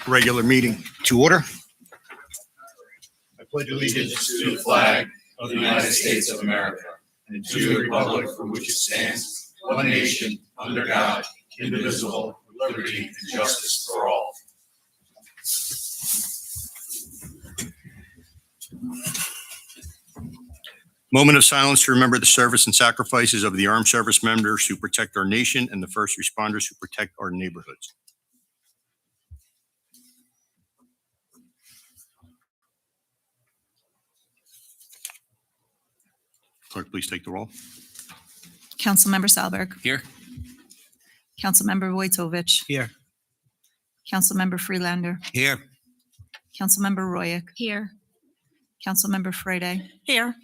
Regular meeting to order. I pledge allegiance to the flag of the United States of America and to the republic for which it stands, one nation, under God, indivisible, with liberty and justice for all. Moment of silence to remember the service and sacrifices of the armed service members who protect our nation and the first responders who protect our neighborhoods. Clerk, please take the roll. Councilmember Salberg. Here. Councilmember Wojtovich. Here. Councilmember Freelander. Here. Councilmember Royak. Here. Councilmember Frede. Here.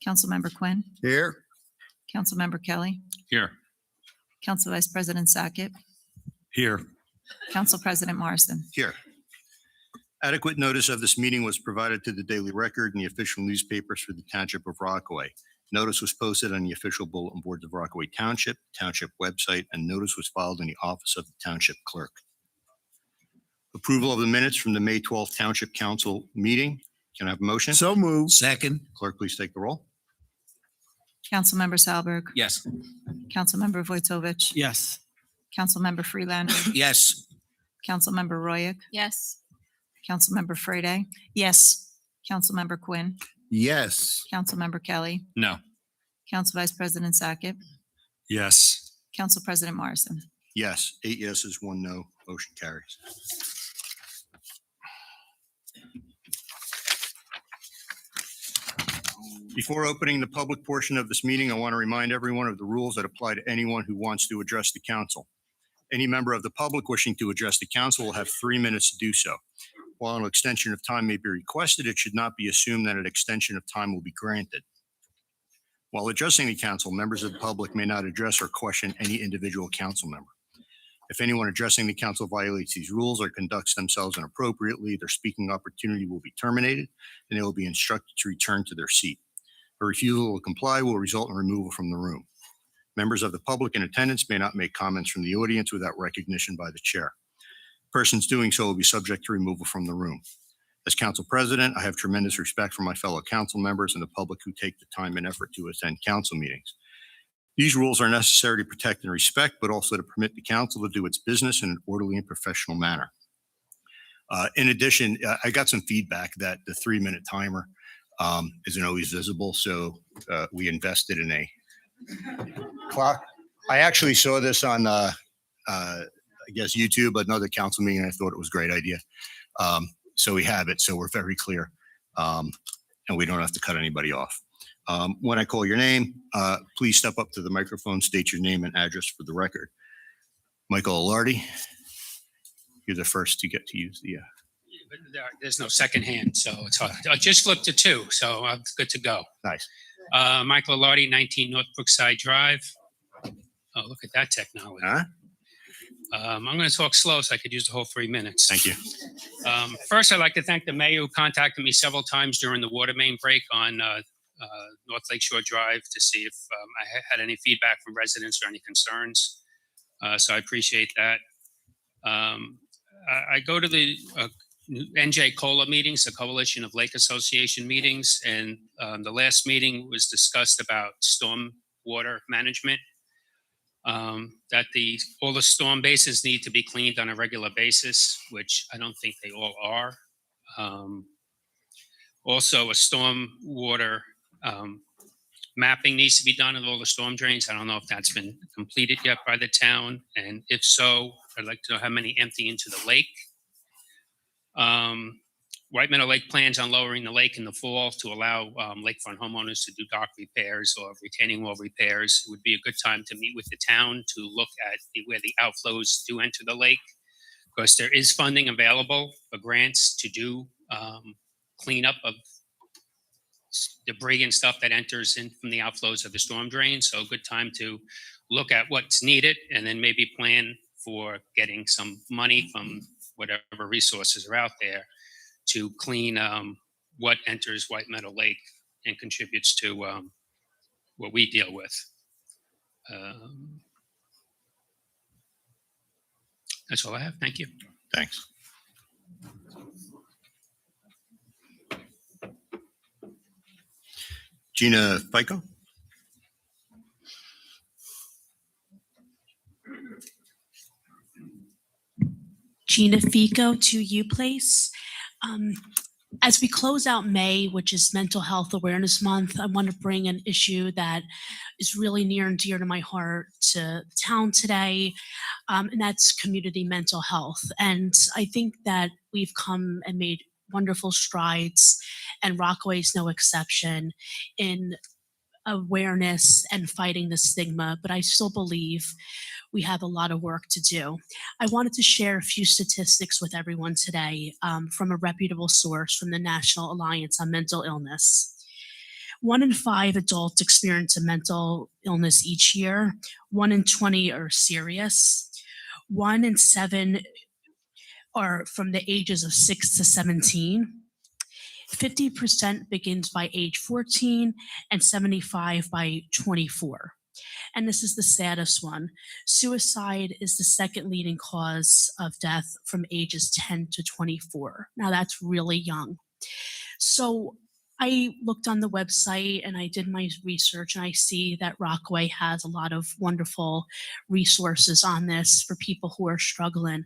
Councilmember Quinn. Here. Councilmember Kelly. Here. Council Vice President Sackett. Here. Council President Morrison. Here. Adequate notice of this meeting was provided to the Daily Record and the official newspapers for the Township of Rockaway. Notice was posted on the official bulletin boards of Rockaway Township, Township website, and notice was filed in the office of the Township Clerk. Approval of the minutes from the May 12th Township Council meeting. Can I have a motion? So moved. Second. Clerk, please take the roll. Councilmember Salberg. Yes. Councilmember Wojtovich. Yes. Councilmember Freelander. Yes. Councilmember Royak. Yes. Councilmember Frede. Yes. Councilmember Quinn. Yes. Councilmember Kelly. No. Council Vice President Sackett. Yes. Council President Morrison. Yes, 8 yeses, 1 no. Motion carries. Before opening the public portion of this meeting, I want to remind everyone of the rules that apply to anyone who wants to address the council. Any member of the public wishing to address the council will have 3 minutes to do so. While an extension of time may be requested, it should not be assumed that an extension of time will be granted. While addressing the council, members of the public may not address or question any individual council member. If anyone addressing the council violates these rules or conducts themselves inappropriately, their speaking opportunity will be terminated and they will be instructed to return to their seat. A refusal to comply will result in removal from the room. Members of the public in attendance may not make comments from the audience without recognition by the chair. Persons doing so will be subject to removal from the room. As council president, I have tremendous respect for my fellow council members and the public who take the time and effort to attend council meetings. These rules are necessary to protect and respect, but also to permit the council to do its business in an orderly and professional manner. In addition, I got some feedback that the 3-minute timer isn't always visible, so we invested in a clock. I actually saw this on, I guess, YouTube, another council meeting, and I thought it was a great idea. So we have it, so we're very clear, and we don't have to cut anybody off. When I call your name, please step up to the microphone, state your name and address for the record. Michael Alardi, you're the first to get to use the... There's no second hand, so it's hard. I just flipped to 2, so I'm good to go. Nice. Michael Alardi, 19 North Brookside Drive. Oh, look at that technology. Huh? I'm going to talk slow so I could use the whole 3 minutes. Thank you. First, I'd like to thank the mayor who contacted me several times during the water main break on North Lakeshore Drive to see if I had any feedback from residents or any concerns. So I appreciate that. I go to the NJ COLA meetings, the Coalition of Lake Association meetings, and the last meeting was discussed about storm water management, that all the storm basins need to be cleaned on a regular basis, which I don't think they all are. Also, a storm water mapping needs to be done of all the storm drains. I don't know if that's been completed yet by the town, and if so, I'd like to know how many empty into the lake. White Meadow Lake plans on lowering the lake in the fall to allow lakefront homeowners to do dock repairs or retaining wall repairs. It would be a good time to meet with the town to look at where the outflows do enter the lake, because there is funding available for grants to do cleanup of debris and stuff that enters in from the outflows of the storm drain. So a good time to look at what's needed and then maybe plan for getting some money from whatever resources are out there to clean what enters White Meadow Lake and contributes to what we deal with. That's all I have. Thank you. Thanks. Gina FICO? Gina Fico, to you, place. As we close out May, which is Mental Health Awareness Month, I want to bring an issue that is really near and dear to my heart to the town today, and that's community mental health. And I think that we've come and made wonderful strides, and Rockaway is no exception in awareness and fighting the stigma, but I still believe we have a lot of work to do. I wanted to share a few statistics with everyone today from a reputable source from the National Alliance on Mental Illness. 1 in 5 adults experience a mental illness each year. 1 in 20 are serious. 1 in 7 are from the ages of 6 to 17. 50% begins by age 14 and 75 by 24. And this is the saddest one. Suicide is the second leading cause of death from ages 10 to 24. Now that's really young. So I looked on the website and I did my research, and I see that Rockaway has a lot of wonderful resources on this for people who are struggling.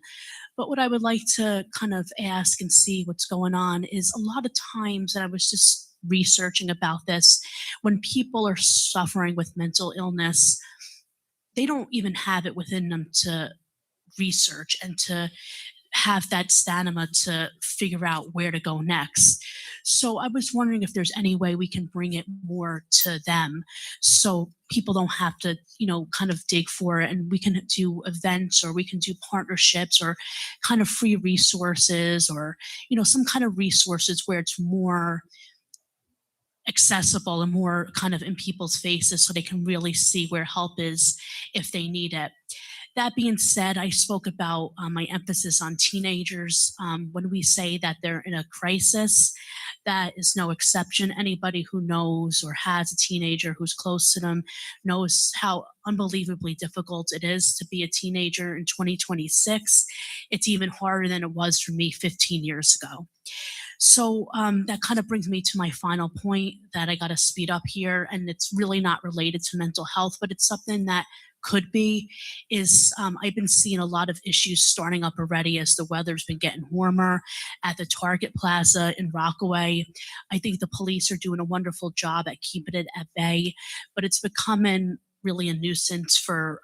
But what I would like to kind of ask and see what's going on is a lot of times, and I was just researching about this, when people are suffering with mental illness, they don't even have it within them to research and to have that stamina to figure out where to go next. So I was wondering if there's any way we can bring it more to them so people don't have to, kind of dig for it, and we can do events or we can do partnerships or kind of free resources or, some kind of resources where it's more accessible and more kind of in people's faces so they can really see where help is if they need it. That being said, I spoke about my emphasis on teenagers. When we say that they're in a crisis, that is no exception. Anybody who knows or has a teenager who's close to them knows how unbelievably difficult it is to be a teenager in 2026. It's even harder than it was for me 15 years ago. So that kind of brings me to my final point that I got to speed up here, and it's really not related to mental health, but it's something that could be, is I've been seeing a lot of issues starting up already as the weather's been getting warmer at the Target Plaza in Rockaway. I think the police are doing a wonderful job at keeping it at bay, but it's becoming really a nuisance for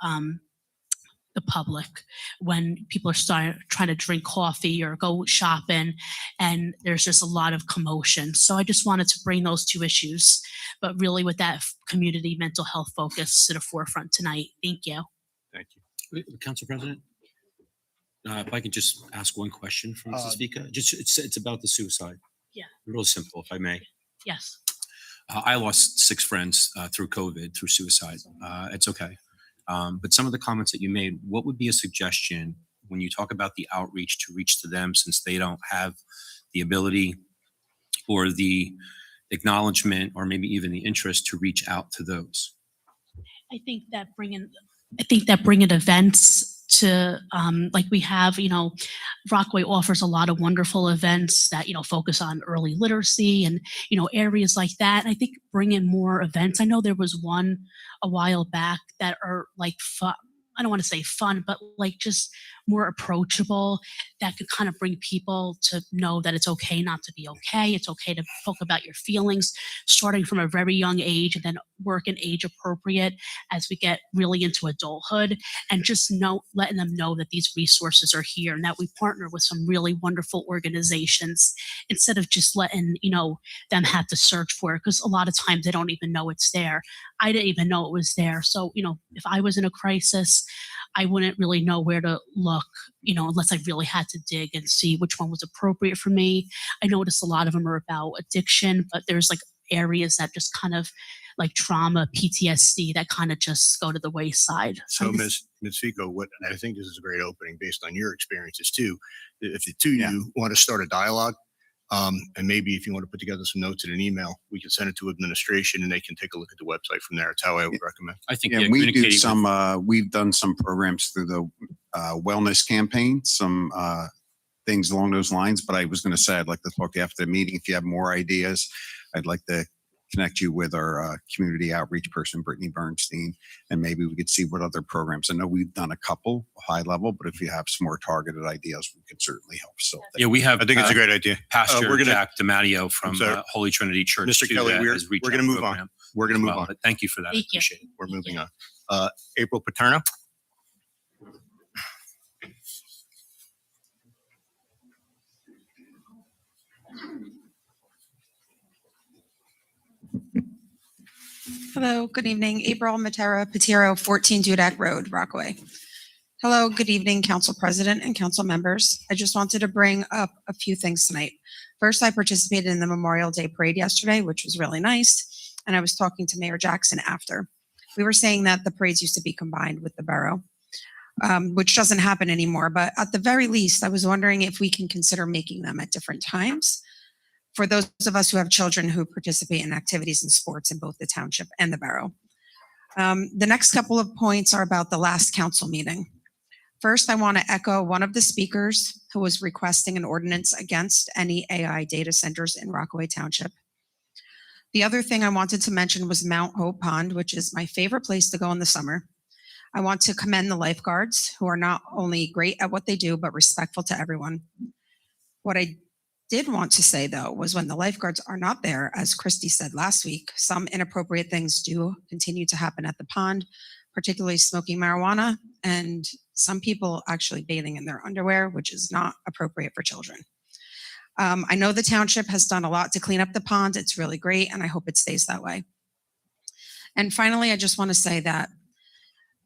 the public when people are trying to drink coffee or go shopping, and there's just a lot of commotion. So I just wanted to bring those two issues, but really with that community mental health focus to the forefront tonight. Thank you. Thank you. Council President, if I could just ask one question from Mrs. Vika. It's about the suicide. Yeah. Real simple, if I may. Yes. I lost 6 friends through COVID, through suicide. It's okay. But some of the comments that you made, what would be a suggestion when you talk about the outreach to reach to them, since they don't have the ability or the acknowledgement or maybe even the interest to reach out to those? I think that bringing events to like we have, Rockaway offers a lot of wonderful events that, focus on early literacy and, areas like that. And I think bringing more events. I know there was one a while back that are like fun. I don't want to say fun, but like just more approachable, that could kind of bring people to know that it's okay not to be okay. It's okay to talk about your feelings, starting from a very young age and then work in age appropriate as we get really into adulthood, and just letting them know that these resources are here and that we partner with some really wonderful organizations instead of just letting, them have to search for it, because a lot of times they don't even know it's there. I didn't even know it was there. So, if I was in a crisis, I wouldn't really know where to look, unless I really had to dig and see which one was appropriate for me. I noticed a lot of them are about addiction, but there's like areas that just kind of like trauma, PTSD, that kind of just go to the wayside. So, Ms. Fico, I think this is a great opening based on your experiences too. If the two of you want to start a dialogue, and maybe if you want to put together some notes in an email, we can send it to administration and they can take a look at the website from there. It's how I would recommend. I think Yeah, we do communicating with- some, we've done some programs through the wellness campaign, some things along those lines. But I was going to say, I'd like to talk to you after the meeting. If you have more ideas, I'd like to connect you with our community outreach person, Brittany Bernstein, and maybe we could see what other programs. I know we've done a couple high level, but if you have some more targeted ideas, we could certainly help facilitate. Yeah, we have. I think it's a great idea. Pastor we're gonna- Jack DiMatteo from sorry. Holy Trinity Church. Mr. too, Kelly, that we're has reached gonna out move on. program We're going as to well. move on. But thank you for that. I Thank you. appreciate it. We're moving on. April Paterno. Hello, good evening. April Matera Patiro, 14 Dudak Road, Rockaway. Hello, good evening, Council President and Council members. I just wanted to bring up a few things tonight. First, I participated in the Memorial Day Parade yesterday, which was really nice, and I was talking to Mayor Jackson after. We were saying that the parades used to be combined with the borough, which doesn't happen anymore, but at the very least, I was wondering if we can consider making them at different times for those of us who have children who participate in activities and sports in both the township and the borough. The next couple of points are about the last council meeting. First, I want to echo one of the speakers who was requesting an ordinance against any AI data centers in Rockaway Township. The other thing I wanted to mention was Mount Hope Pond, which is my favorite place to go in the summer. I want to commend the lifeguards who are not only great at what they do, but respectful to everyone. What I did want to say, though, was when the lifeguards are not there, as Christy said last week, some inappropriate things do continue to happen at the pond, particularly smoking marijuana, and some people actually bathing in their underwear, which is not appropriate for children. I know the township has done a lot to clean up the pond. It's really great, and I hope it stays that way. And finally, I just want to say that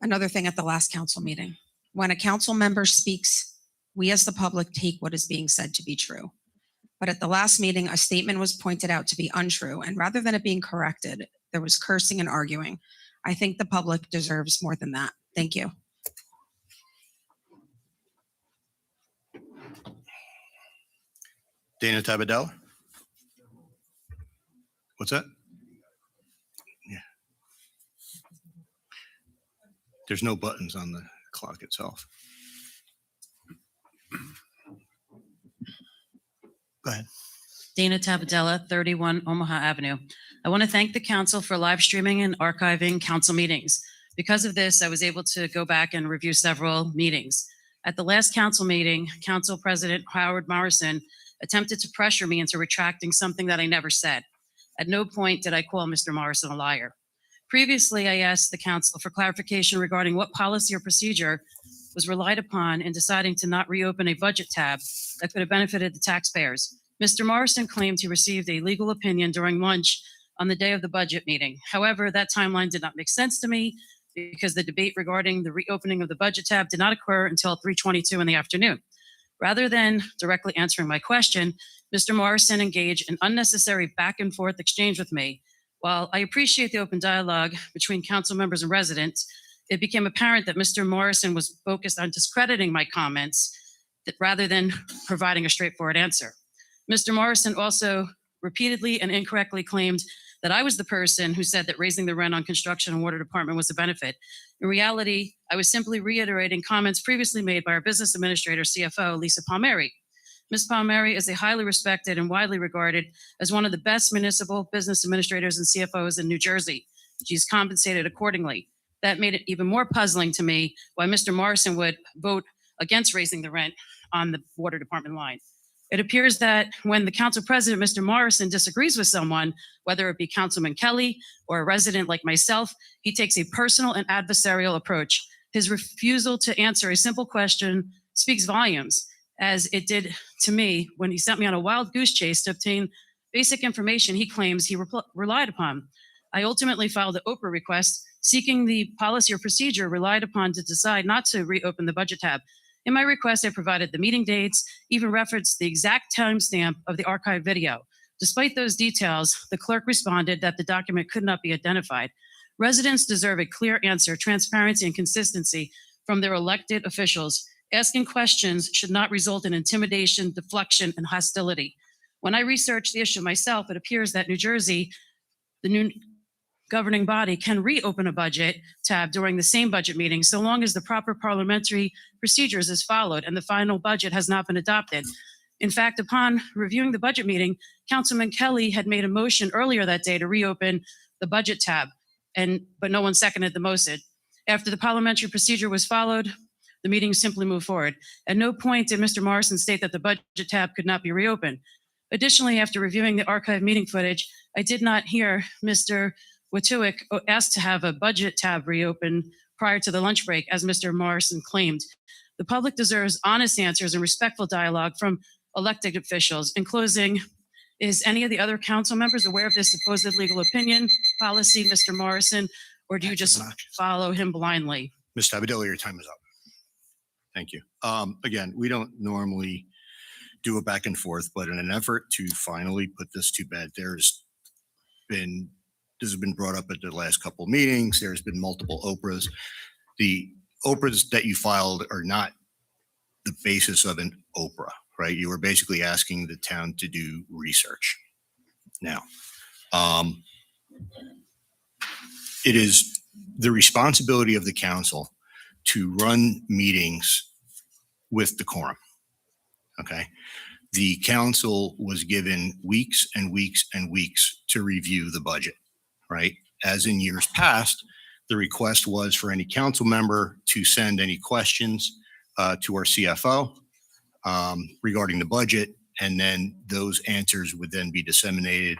another thing at the last council meeting, when a council member speaks, we as the public take what is being said to be true. But at the last meeting, a statement was pointed out to be untrue, and rather than it being corrected, there was cursing and arguing. I think the public deserves more than that. Thank you. Dana Tabadella. What's that? Yeah. There's no buttons on the clock itself. Go ahead. Dana Tabadella, 31 Omaha Avenue. I want to thank the council for live streaming and archiving council meetings. Because of this, I was able to go back and review several meetings. At the last council meeting, Council President Howard Morrison attempted to pressure me into retracting something that I never said. At no point did I call Mr. Morrison a liar. Previously, I asked the council for clarification regarding what policy or procedure was relied upon in deciding to not reopen a budget tab that could have benefited the taxpayers. Mr. Morrison claimed he received a legal opinion during lunch on the day of the budget meeting. However, that timeline did not make sense to me because the debate regarding the reopening of the budget tab did not occur until 3:22 in the afternoon. Rather than directly answering my question, Mr. Morrison engaged in unnecessary back and forth exchange with me. While I appreciate the open dialogue between council members and residents, it became apparent that Mr. Morrison was focused on discrediting my comments rather than providing a straightforward answer. Mr. Morrison also repeatedly and incorrectly claimed that I was the person who said that raising the rent on construction and water department was a benefit. In reality, I was simply reiterating comments previously made by our business administrator, CFO, Lisa Palmieri. Ms. Palmieri is a highly respected and widely regarded as one of the best municipal business administrators and CFOs in New Jersey. She's compensated accordingly. That made it even more puzzling to me why Mr. Morrison would vote against raising the rent on the water department line. It appears that when the council president, Mr. Morrison, disagrees with someone, whether it be Councilman Kelly or a resident like myself, he takes a personal and adversarial approach. His refusal to answer a simple question speaks volumes, as it did to me when he sent me on a wild goose chase to obtain basic information he claims he relied upon. I ultimately filed an Oprah request seeking the policy or procedure relied upon to decide not to reopen the budget tab. In my request, I provided the meeting dates, even referenced the exact timestamp of the archive video. Despite those details, the clerk responded that the document could not be identified. Residents deserve a clear answer, transparency, and consistency from their elected officials. Asking questions should not result in intimidation, deflection, and hostility. When I researched the issue myself, it appears that New Jersey, the new governing body, can reopen a budget tab during the same budget meeting so long as the proper parliamentary procedures is followed and the final budget has not been adopted. In fact, upon reviewing the budget meeting, Councilman Kelly had made a motion earlier that day to reopen the budget tab, but no one seconded the motion. After the parliamentary procedure was followed, the meeting simply moved forward. At no point did Mr. Morrison state that the budget tab could not be reopened. Additionally, after reviewing the archive meeting footage, I did not hear Mr. Watuick asked to have a budget tab reopened prior to the lunch break, as Mr. Morrison claimed. The public deserves honest answers and respectful dialogue from elected officials. In closing, is any of the other council members aware of this supposed legal opinion, policy, Mr. Morrison, or do you just follow him blindly? Ms. Tabadillo, your time is up. Thank you. Again, we don't normally do a back and forth, but in an effort to finally put this to bed, this has been brought up at the last couple of meetings. There's been multiple Oprahs. The Oprahs that you filed are not the basis of an Oprah, right? You were basically asking the town to do research. Now, it is the responsibility of the council to run meetings with decorum. Okay. The council was given weeks and weeks and weeks to review the budget, right? As in years past, the request was for any council member to send any questions to our CFO regarding the budget, and then those answers would then be disseminated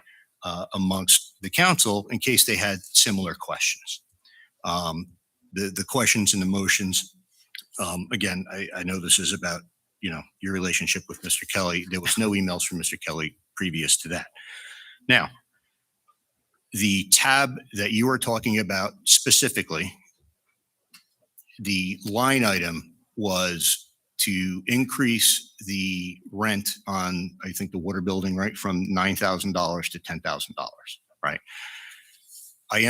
amongst the council in case they had similar questions. The questions and the motions, again, I know this is about, your relationship with Mr. Kelly. There was no emails from Mr. Kelly previous to that. Now, the tab that you are talking about specifically, the line item was to increase the rent on, I think, the water building, right, from $9,000 to $10,000, right? I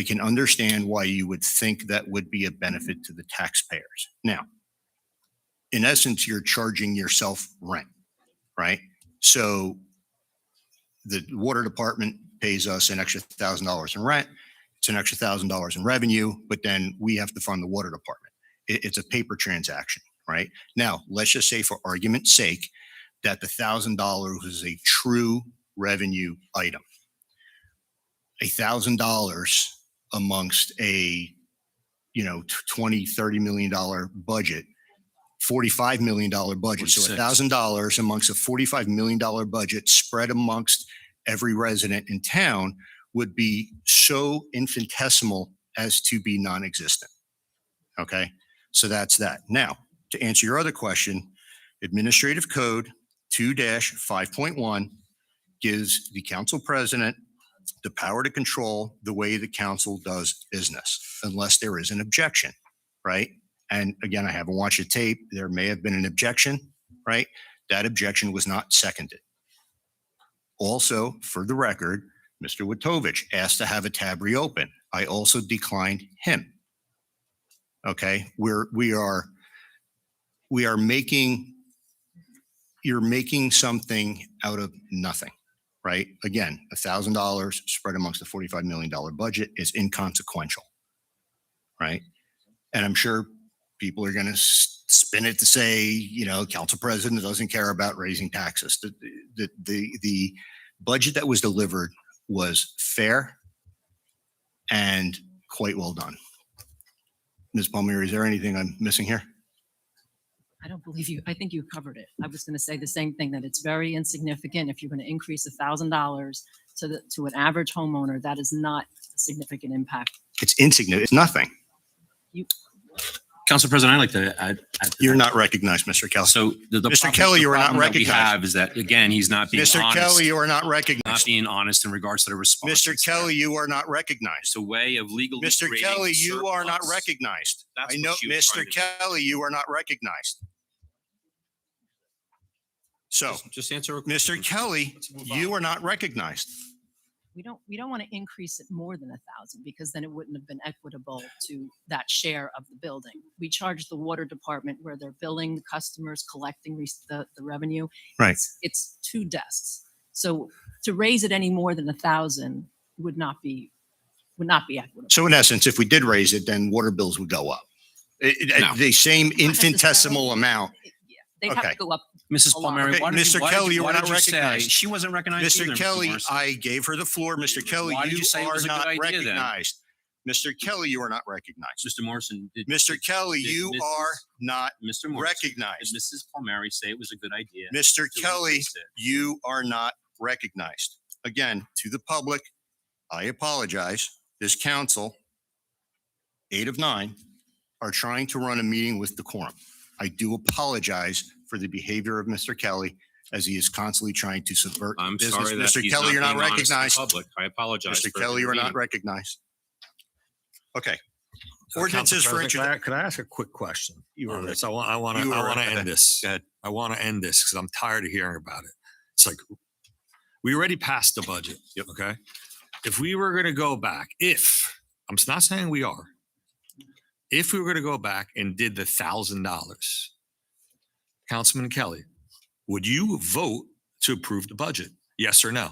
can understand why you would think that would be a benefit to the taxpayers. Now, in essence, you're charging yourself rent, right? So the water department pays us an extra $1,000 in rent. It's an extra $1,000 in revenue, but then we have to fund the water department. It's a paper transaction, right? Now, let's just say for argument's sake that the $1,000 is a true revenue item. $1,000 amongst a, $20, $30 million budget, $45 million budget. So $1,000 amongst a $45 million budget spread amongst every resident in town would be so infinitesimal as to be non-existent. Okay, so that's that. Now, to answer your other question, Administrative Code 2-5.1 gives the council president the power to control the way the council does business, unless there is an objection, right? And again, I haven't watched the tape. There may have been an objection, right? That objection was not seconded. Also, for the record, Mr. Witovich asked to have a tab reopen. I also declined him. Okay, you're making something out of nothing, right? Again, $1,000 spread amongst a $45 million budget is inconsequential, right? And I'm sure people are going to spin it to say, council president doesn't care about raising taxes. The budget that was delivered was fair and quite well done. Ms. Palmieri, is there anything I'm missing here? I don't believe you. I think you covered it. I was going to say the same thing, that it's very insignificant. If you're going to increase $1,000 to an average homeowner, that is not a significant impact. It's insignificant. It's nothing. Council President, I'd like to add. You're not recognized, Mr. Kelly. So the Mr. problem- Kelly, the you are not problem that we recognized. have is that, again, he's not being honest. Mr. Kelly, you are not Not recognized. being honest in regards to the response. Mr. Kelly, you are not recognized. It's a way of legally Mr. creating Kelly, you are not surplus. recognized. That's I what know, she was Mr. trying to do. Kelly, you are not recognized. So, Just answer. Mr. Kelly, you are not recognized. We don't want to increase it more than 1,000 because then it wouldn't have been equitable to that share of the building. We charge the water department where they're billing the customers, collecting the revenue. Right. It's 2 desks. So to raise it any more than 1,000 would not be equitable. So in essence, if we did raise it, then water bills would go up. No. The same Not infinitesimal necessarily. amount. Yeah, they'd have Okay. to go up. Mrs. a lot. Palmieri, Okay, why did Mr. why did Kelly, you why were did not you say recognized. she wasn't recognized either, Mr. Kelly, Morrison? I gave her the floor. Mr. Kelly, Why did you say it are was a good not idea then? recognized. Mr. Kelly, you are not recognized. Mr. Morrison, Mr. Kelly, did you Mrs. are not Mr. Morrison, recognized. did Mrs. Palmieri say it was a good idea? Mr. to Kelly, increase it? you are not recognized. Again, to the public, I apologize. This council, 8 of 9, are trying to run a meeting with decorum. I do apologize for the behavior of Mr. Kelly as he is constantly trying to subvert I'm business. sorry that Mr. he's Kelly, you're not being honest to the recognized. public. I apologize. Mr. for Kelly, you are not intervening. recognized. Okay. Council Ordinances for President, introduction. Could I ask a quick question You on were this? I want you to were- end this. Go ahead. I want to end this because I'm tired of hearing about it. It's like, we already passed the budget. Yep. Okay. If we were going to go back, I'm not saying we are, if we were going to go back and did the $1,000, Councilman Kelly, would you vote to approve the budget? Yes or no?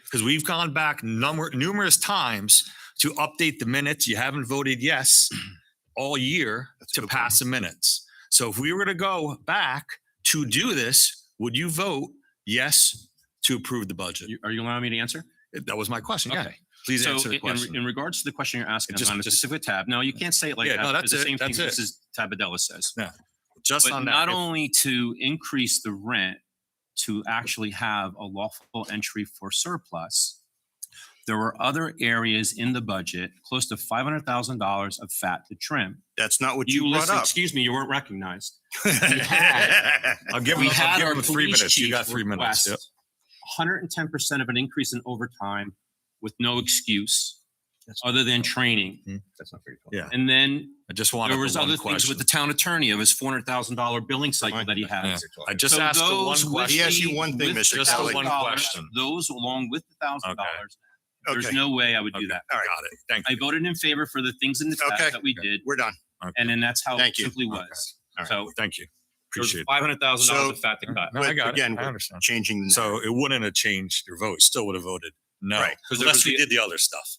Because we've gone back numerous times to update the minutes. You haven't voted yes all year That's a to good pass the minutes. So if we were to go back to do this, would you vote yes to approve the budget? Are you allowing me to answer? That was my question. Yeah. Okay. Please So answer the question. in regards to the question you're asking Just- on a just- specific tab, no, you can't say it like Yeah, that. no, that's because the it. same thing That's it. Mrs. Tabadella says. Just But on that. not if- only to increase the rent to actually have a lawful entry for surplus, there were other areas in the budget, close to $500,000 of fat to trim. That's not what you brought listen, up. excuse me, you weren't recognized. I'm giving We him had our 3 police minutes. You chief got 3 minutes. Yep. request 110% of an increase in overtime with no excuse other than training. That's not very cool. Yeah. And then I just wanted there was the one other things question. with the town attorney of his $400,000 billing cycle that he Yeah. has. I just So asked the one those with question. He asked you one thing, with Mr. the Just the Kelly. one $1,000, question. Those along with the $1,000, there's Okay. no way I would do Okay. that. All right. Got it. Thank I you. voted in favor for the things in the Okay. text that we did, We're done. Okay. and then that's how it Thank you. simply Okay. was. All right. So Thank you. there was Appreciate it. $500,000 So- of fat to cut. No, I got Again, it. I we're understand. changing. the So it wouldn't have changed your vote. Still would have voted no. Right. Because there Unless was we the- did the other stuff.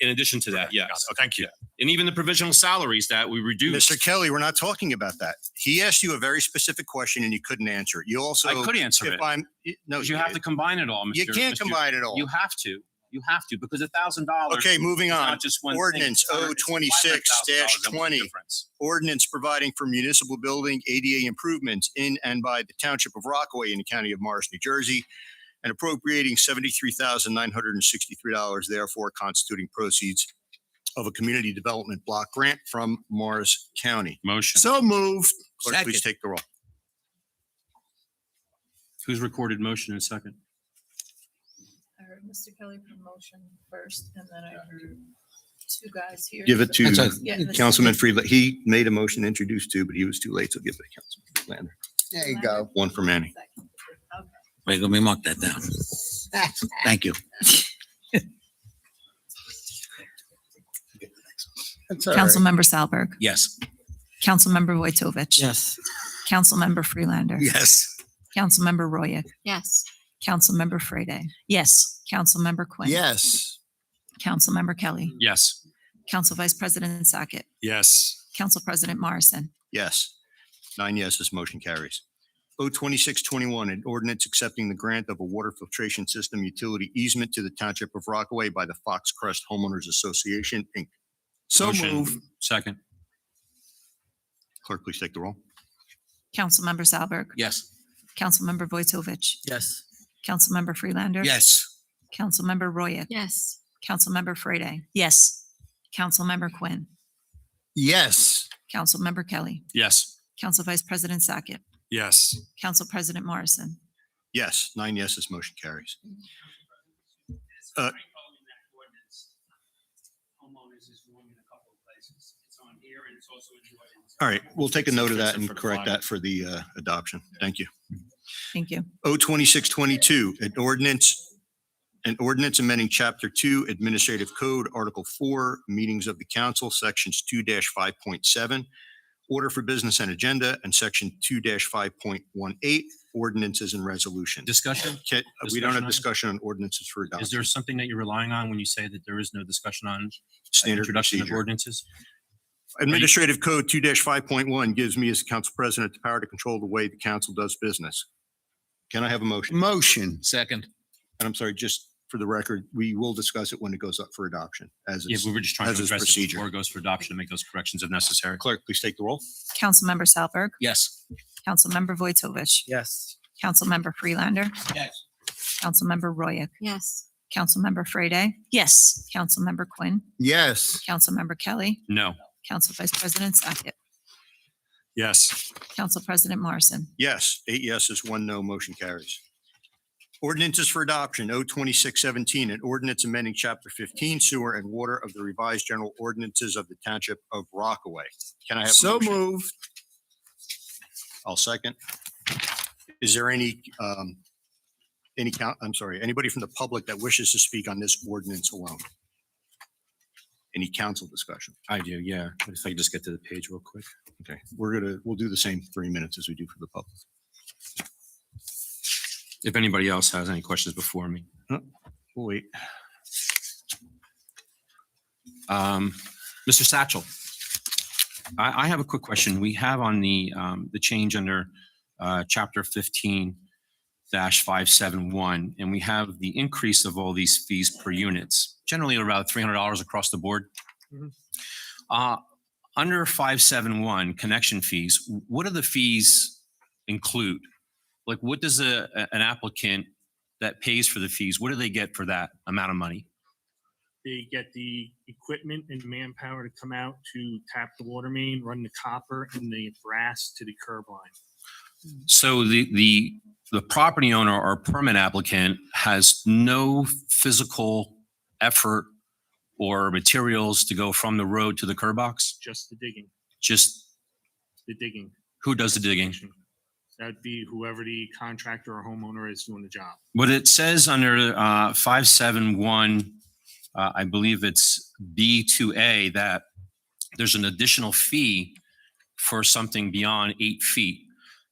In addition to that, Okay, yes. got it. Thank you. And even the provisional salaries that we reduced. Mr. Kelly, we're not talking about that. He asked you a very specific question and you couldn't answer it. You also. I could answer if it. I'm, no, Because you have to combine it all, Mr. You can't Mr. combine it all. You have to. You have to, because $1,000. Okay, moving is on. not just one thing. Ordinance It's $500,000 O26-20. difference. Ordinance providing for municipal building ADA improvements in and by the Township of Rockaway in the County of Morris, New Jersey, and appropriating $73,963, therefore constituting proceeds of a community development block grant from Morris County. Motion. So moved. Clerk, please Second. take the roll. Who's recorded motion in a second? I heard Mr. Kelly promotion first, and then I heard 2 guys here. Give it to Yeah, Mr. Councilman Friedlander. He made a motion to introduce 2, but he was too late, so give it to Councilman Friedlander. There you go. 1 for Manny. Okay. Wait, let me mark that down. Thank you. Councilmember Salberg, Yes. Councilmember Vojtovich. Yes. Councilmember Freelander. Yes. Councilmember Royak. Yes. Councilmember Frede. Yes. Councilmember Quinn. Yes. Councilmember Kelly. Yes. Council Vice President Sackett. Yes. Council President Morrison. Yes. 9 yeses, motion carries. O2621, an ordinance accepting the grant of a water filtration system utility easement to the Township of Rockaway by the Fox Crest Homeowners Association, Inc. So Motion. move. Second. Clerk, please take the roll. Councilmember Salberg, Yes. Councilmember Vojtovich, Yes. Councilmember Freelander. Yes. Councilmember Royak, Yes. Councilmember Frede, Yes. Councilmember Quinn, Yes. Councilmember Kelly, Yes. Council Vice President Sackett, Yes. Council President Morrison. Yes, 9 yeses, motion carries. Homeowners is wrong in a couple of places. It's on here and it's also in the ordinance. All right, we'll take a note of that and correct that for the adoption. Thank you. Thank you. 02622, an ordinance amending Chapter 2 Administrative Code, Article 4, Meetings of the Council, Sections 2-5.7, Order for Business and Agenda, and Section 2-5.18, Ordinances and Resolutions. Discussion? We don't have Discussion on it? discussion on ordinances for adoption. Is there something that you're relying on when you say that there is no discussion on Standard introduction of procedure. ordinances? Administrative Code 2-5.1 gives me as council president the power to control the way the council does business. Can I have a motion? Motion. Second. And I'm sorry, just for the record, we will discuss it when it goes up for adoption as Yeah, it's. we were just trying as to is address it procedure. before it goes for adoption to make those corrections if necessary. Clerk, please take the roll. Councilmember Salberg, Yes. Councilmember Vojtovich, Yes. Councilmember Freelander, Yes. Councilmember Royak, Yes. Councilmember Frede, Yes. Councilmember Quinn, Yes. Councilmember Kelly, No. Council Vice President Sackett, Yes. Council President Morrison. Yes, 8 yeses, 1 no, motion carries. Ordinances for adoption, 02617, an ordinance amending Chapter 15 Sewer and Water of the Revised General Ordinances of the Township of Rockaway. Can I have a So motion? moved. I'll second. Is there anybody from the public that wishes to speak on this ordinance alone? Any council discussion? I do, yeah. If I could just get to the page real quick. Okay, we'll do the same 3 minutes as we do for the public. If anybody else has any questions before me. We'll wait. Mr. Satchel, I have a quick question. We have on the change under Chapter 15-571, and we have the increase of all these fees per units, generally around $300 across the board. Under 571, connection fees, what do the fees include? Like, what does an applicant that pays for the fees, what do they get for that amount of money? They get the equipment and manpower to come out to tap the water main, run the copper and the brass to the curb line. So the property owner or permit applicant has no physical effort or materials to go from the road to the curb box? Just the digging, Just the digging. who does the digging? That'd be whoever the contractor or homeowner is doing the job. What it says under 571, I believe it's B2A, that there's an additional fee for something beyond 8 feet.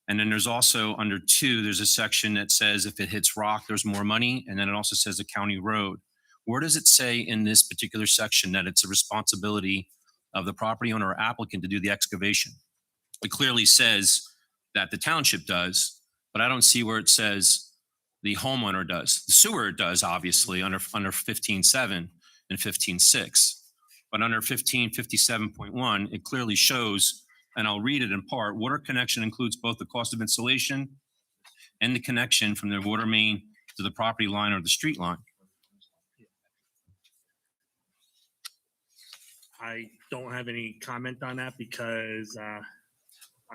And then there's also under 2, there's a section that says if it hits rock, there's more money. And then it also says a county road. Where does it say in this particular section that it's a responsibility of the property owner or applicant to do the excavation? It clearly says that the township does, but I don't see where it says the homeowner does. The sewer does, obviously, under 15.7 and 15.6. But under 1557.1, it clearly shows, and I'll read it in part, water connection includes both the cost of installation and the connection from the water main to the property line or the street line. I don't have any comment on that because I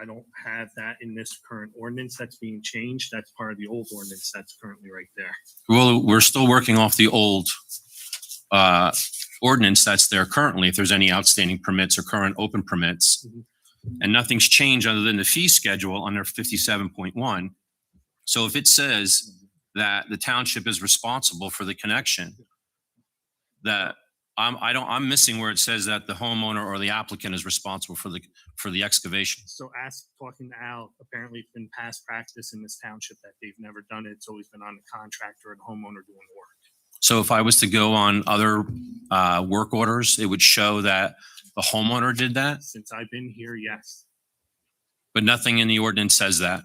don't have that in this current ordinance that's being changed. That's part of the old ordinance that's currently right there. Well, we're still working off the old ordinance that's there currently, if there's any outstanding permits or current open permits. And nothing's changed other than the fee schedule under 57.1. So if it says that the township is responsible for the connection, that I'm missing where it says that the homeowner or the applicant is responsible for the excavation. So talking to Al, apparently it's been past practice in this township that they've never done it. It's always been on the contractor or the homeowner doing the work. So if I was to go on other work orders, it would show that the homeowner did that, Since I've been here, yes, but nothing in the ordinance says that.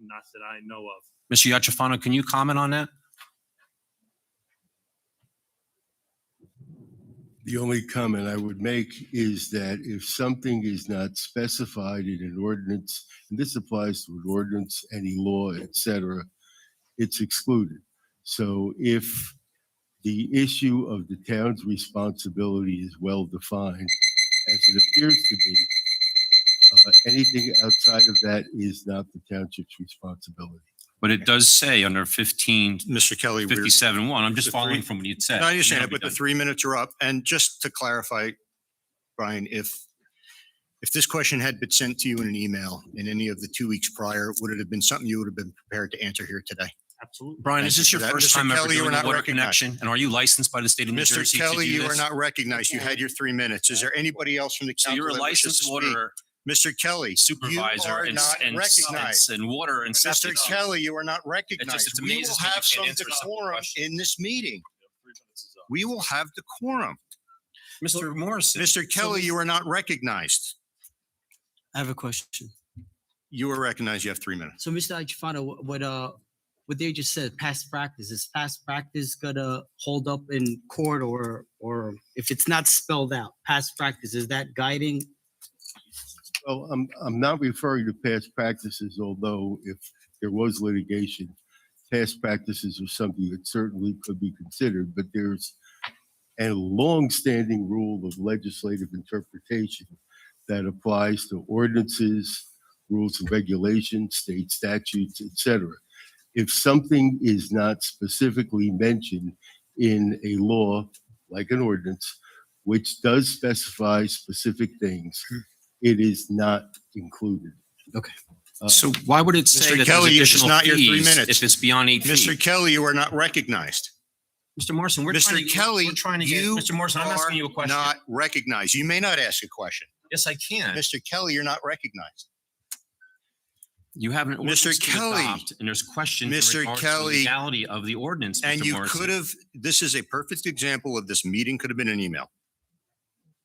not that I know of. Mr. Yachafano, can you comment on that? The only comment I would make is that if something is not specified in an ordinance, and this applies to an ordinance, any law, et cetera, it's excluded. So if the issue of the town's responsibility is well defined, as it appears to be, anything outside of that is not the township's responsibility. But it does say under Mr. Kelly, we're- 57.1, I'm just The following three- from what you said. No, I understand And it, but that'll the be 3 minutes are up. And just to clarify, Brian, if this question had been sent to you in an email in any of the 2 weeks prior, would it have been something you would have been prepared to answer here today? Absolutely. done. Brian, is Thank this you your for that. first Mr. time ever Kelly, you doing were a not water recognized. connection? And are you licensed by the state of New Mr. Jersey to Kelly, do you are this? not recognized. You had your 3 minutes. Is there anybody else from the So council you're a that wishes to licensed speak? water Mr. Kelly, you supervisor are and, not recognized. and water and Mr. septic. Kelly, you are not recognized. it's We will amazes me you have can't some answer a simple decorum question. in this meeting. We will have decorum. Mr. Morrison. Mr. Kelly, you are not recognized. I have a question. You are recognized. You have 3 minutes. So, Mr. Agifano, what they just said, past practice, is past practice gonna hold up in court, or if it's not spelled out, past practice, is that guiding? Well, I'm not referring to past practices, although if there was litigation, past practices are something that certainly could be considered, but there's a long-standing rule of legislative interpretation that applies to ordinances, rules and regulations, state statutes, et cetera. If something is not specifically mentioned in a law, like an ordinance, which does specify specific things, it is not included. Okay. So why would it say Mr. that Kelly, there's it's additional not your 3 fees minutes. if it's beyond 8 Mr. feet? Kelly, you are not recognized. Mr. Morrison, Mr. Kelly, we're trying to get, you Mr. Morrison, I'm asking you a are question. not recognized. You may not ask a question. Yes, I can. Mr. Kelly, you're not recognized. You have an ordinance Mr. to Kelly, adopt, and there's questions Mr. in regards to Kelly, the legality of the ordinance, And Mr. you Morrison. could have, this is a perfect example of this meeting could have been an email.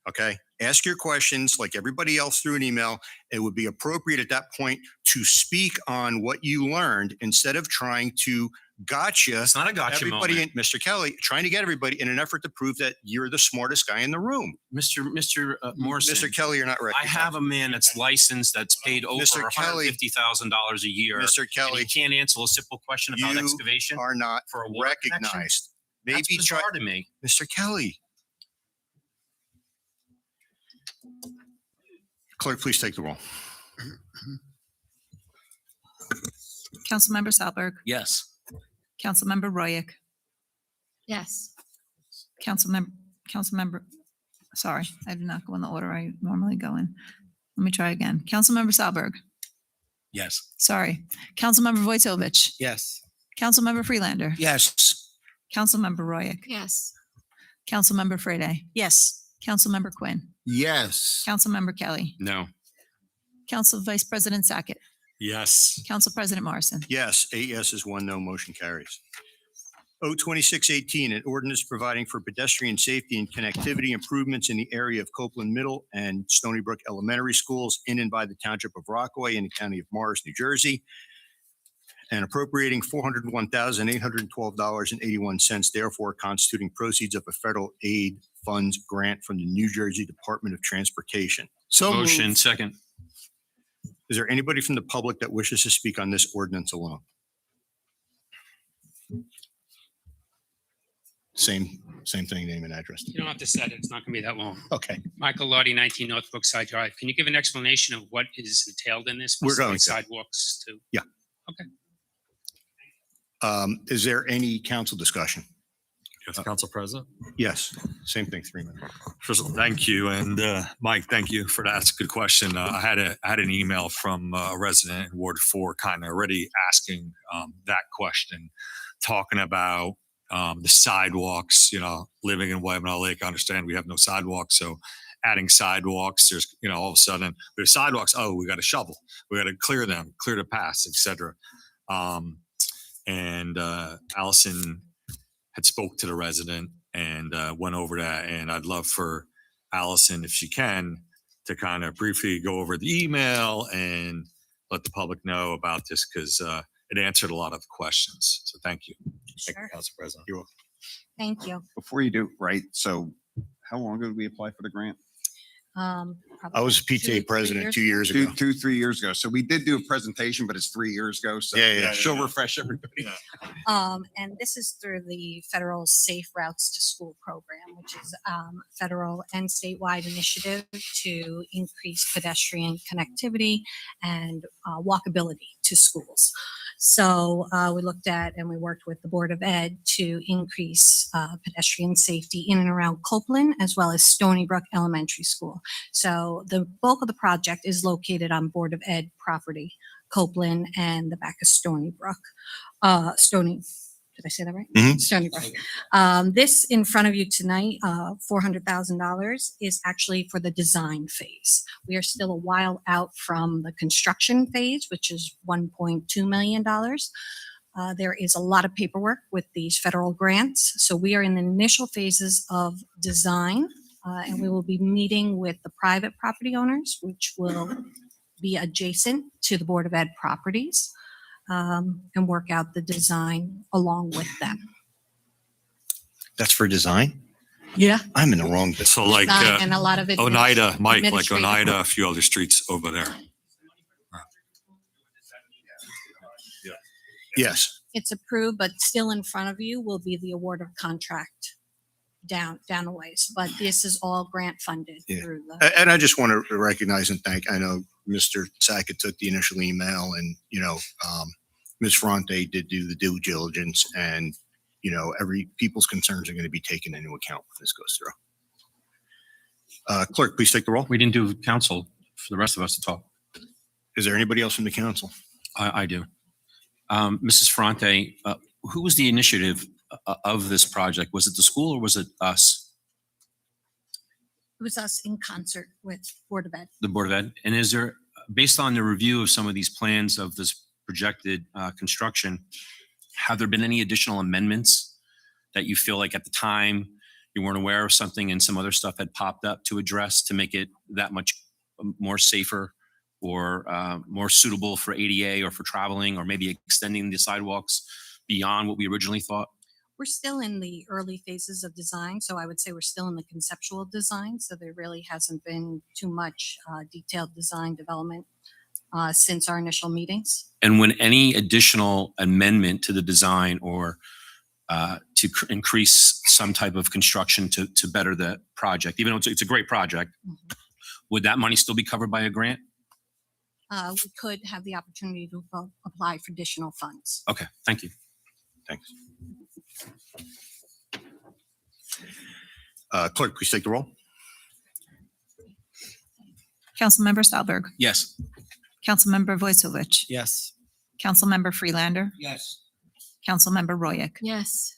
Okay? Ask your questions like everybody else through an email. It would be appropriate at that point to speak on what you learned instead of trying to gotcha It's not a gotcha everybody, moment. Mr. Kelly, trying to get everybody in an effort to prove that you're the smartest guy in the room. Mr. Morrison. Mr. Kelly, you're not I recognized. have a man that's licensed, that's paid over Mr. Kelly, $150,000 a year. Mr. And Kelly, he can't answer a simple question about you excavation are not for a water connection? recognized. That's Maybe try, bizarre to me. Mr. Kelly. Clerk, please take the roll. Councilmember Salberg, Yes. Councilmember Royak, Yes. Councilmember, sorry, I did not go in the order I normally go in. Let me try again. Councilmember Salberg, Yes. sorry. Councilmember Vojtovich, Yes. Councilmember Freelander, Yes. Councilmember Royak, Yes. Councilmember Frede, Yes. Councilmember Quinn, Yes. Councilmember Kelly, No. Council Vice President Sackett, Yes. Council President Morrison. Yes, 8 yeses, 1 no, motion carries. O 2618, an ordinance providing for pedestrian safety and connectivity improvements in the area of Copeland Middle and Stony Brook Elementary Schools in and by the Township of Rockaway in the County of Morris, New Jersey, and appropriating $401,812.81, therefore constituting proceeds of a federal aid funds grant from the New Jersey Department of Transportation. Motion second. Is there anybody from the public that wishes to speak on this ordinance alone? Same thing, name and address. You don't have to set it. It's not going to be that long. Okay, Michael Lottie, 19 North Brookside Drive. Can you give an explanation of what is entailed in this? We're going besides to. Sidewalks too. is there any council discussion? Yes, Council President. Yes, same thing, 3 minutes. First of all, thank you. And Mike, thank you for that. That's a good question. I had an email from a resident in Ward 4 kind of already asking that question, talking about the sidewalks, living in Wabanah Lake. I understand we have no sidewalks. So adding sidewalks, there's, all of a sudden there's sidewalks. Oh, we got to shovel. We got to clear them, clear the paths, et cetera. And Allison had spoke to the resident and went over that. And I'd love for Allison, if she can, to kind of briefly go over the email and let the public know about this because it answered a lot of questions. So thank you. Thank you, Sure. Council President. You're welcome. Thank you. Before you do, right, so how long ago did we apply for the grant? I was a PTA president 2 years ago. 3 years ago. So we did do a presentation, but it's 3 years ago. So Yeah. she'll refresh everybody. And this is through the federal Safe Routes to School program, which is federal and statewide initiative to increase pedestrian connectivity and walkability to schools. So we looked at and we worked with the Board of Ed to increase pedestrian safety in and around Copeland, as well as Stony Brook Elementary School. So the bulk of the project is located on Board of Ed property, Copeland and the back of Stony Brook. Did I say that right? Mhm. Stony Brook. This in front of you tonight, $400,000 is actually for the design phase. We are still a while out from the construction phase, which is $1.2 million. There is a lot of paperwork with these federal grants. So we are in the initial phases of design, and we will be meeting with the private property owners, which will be adjacent to the Board of Ed properties, and work out the design along with them. That's for design? Yeah. I'm in the wrong. So like And a lot of it. Oneida, Mike, like administrative Oneida, work. a few other streets over there. Yes. It's approved, but still in front of you will be the award of contract down a ways. But this is all grant funded Yeah. through the. And I just want to recognize and thank, I know Mr. Sackett took the initial email and, Ms. Fronte did do the due diligence and, every people's concerns are going to be taken into account when this goes through. Clerk, please take the roll. We didn't do council for the rest of us to talk. Is there anybody else from the council? I do. Mrs. Fronte, who was the initiative of this project? Was it the school or was it us, It was us in concert with Board of Ed. the Board of Ed? And is there, based on the review of some of these plans of this projected construction, have there been any additional amendments that you feel like at the time you weren't aware of something and some other stuff had popped up to address to make it that much more safer or more suitable for ADA or for traveling, or maybe extending the sidewalks beyond what we originally thought? We're still in the early phases of design, so I would say we're still in the conceptual design. So there really hasn't been too much detailed design development since our initial meetings. And when any additional amendment to the design or to increase some type of construction to better the project, even though it's a great project, would that money still be covered by a grant? We could have the opportunity to apply for additional funds. Okay, thank you. Thanks. Clerk, please take the roll. Councilmember Stahlberg, Yes. Councilmember Vojtovich, Yes. Councilmember Freelander, Yes. Councilmember Royak, Yes.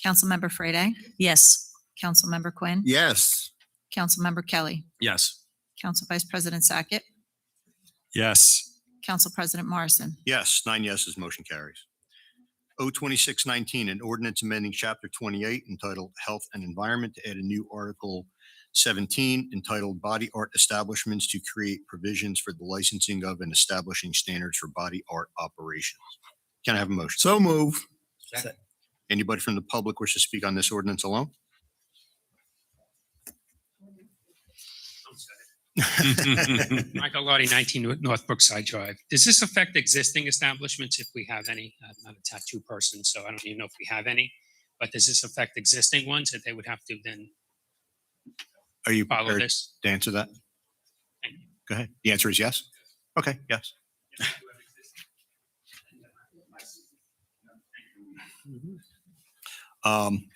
Councilmember Frede, Yes. Councilmember Quinn, Yes. Councilmember Kelly, Yes. Council Vice President Sackett, Yes. Council President Morrison. Yes, 9 yeses, motion carries. O-2619, an ordinance amending Chapter 28 entitled Health and Environment to add a new Article 17 entitled Body Art Establishments to create provisions for the licensing of and establishing standards for body art operations. Can I have a motion? So move. Anybody from the public wish to speak on this ordinance alone? Michael Lottie, 19 North Brookside Drive. Does this affect existing establishments if we have any? I'm not a tattoo person, so I don't even know if we have any. But does this affect existing ones that they would have to then Are you follow prepared this? to answer that? Thank you. Go ahead. The answer is yes. Okay, yes.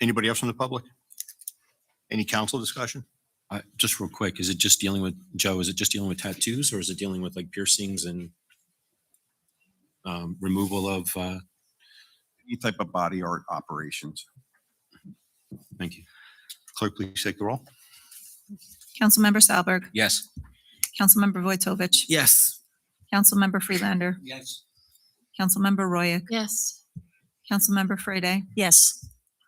Anybody else from the public? Any council discussion? Just real quick, is it just dealing with, Joe, is it just dealing with tattoos or is it dealing with like piercings and removal of, Any type of body art operations. thank you. Clerk, please take the roll. Councilmember Stahlberg, Yes. Councilmember Vojtovich, Yes. Councilmember Freelander, Yes. Councilmember Royak, Yes. Councilmember Frede, Yes.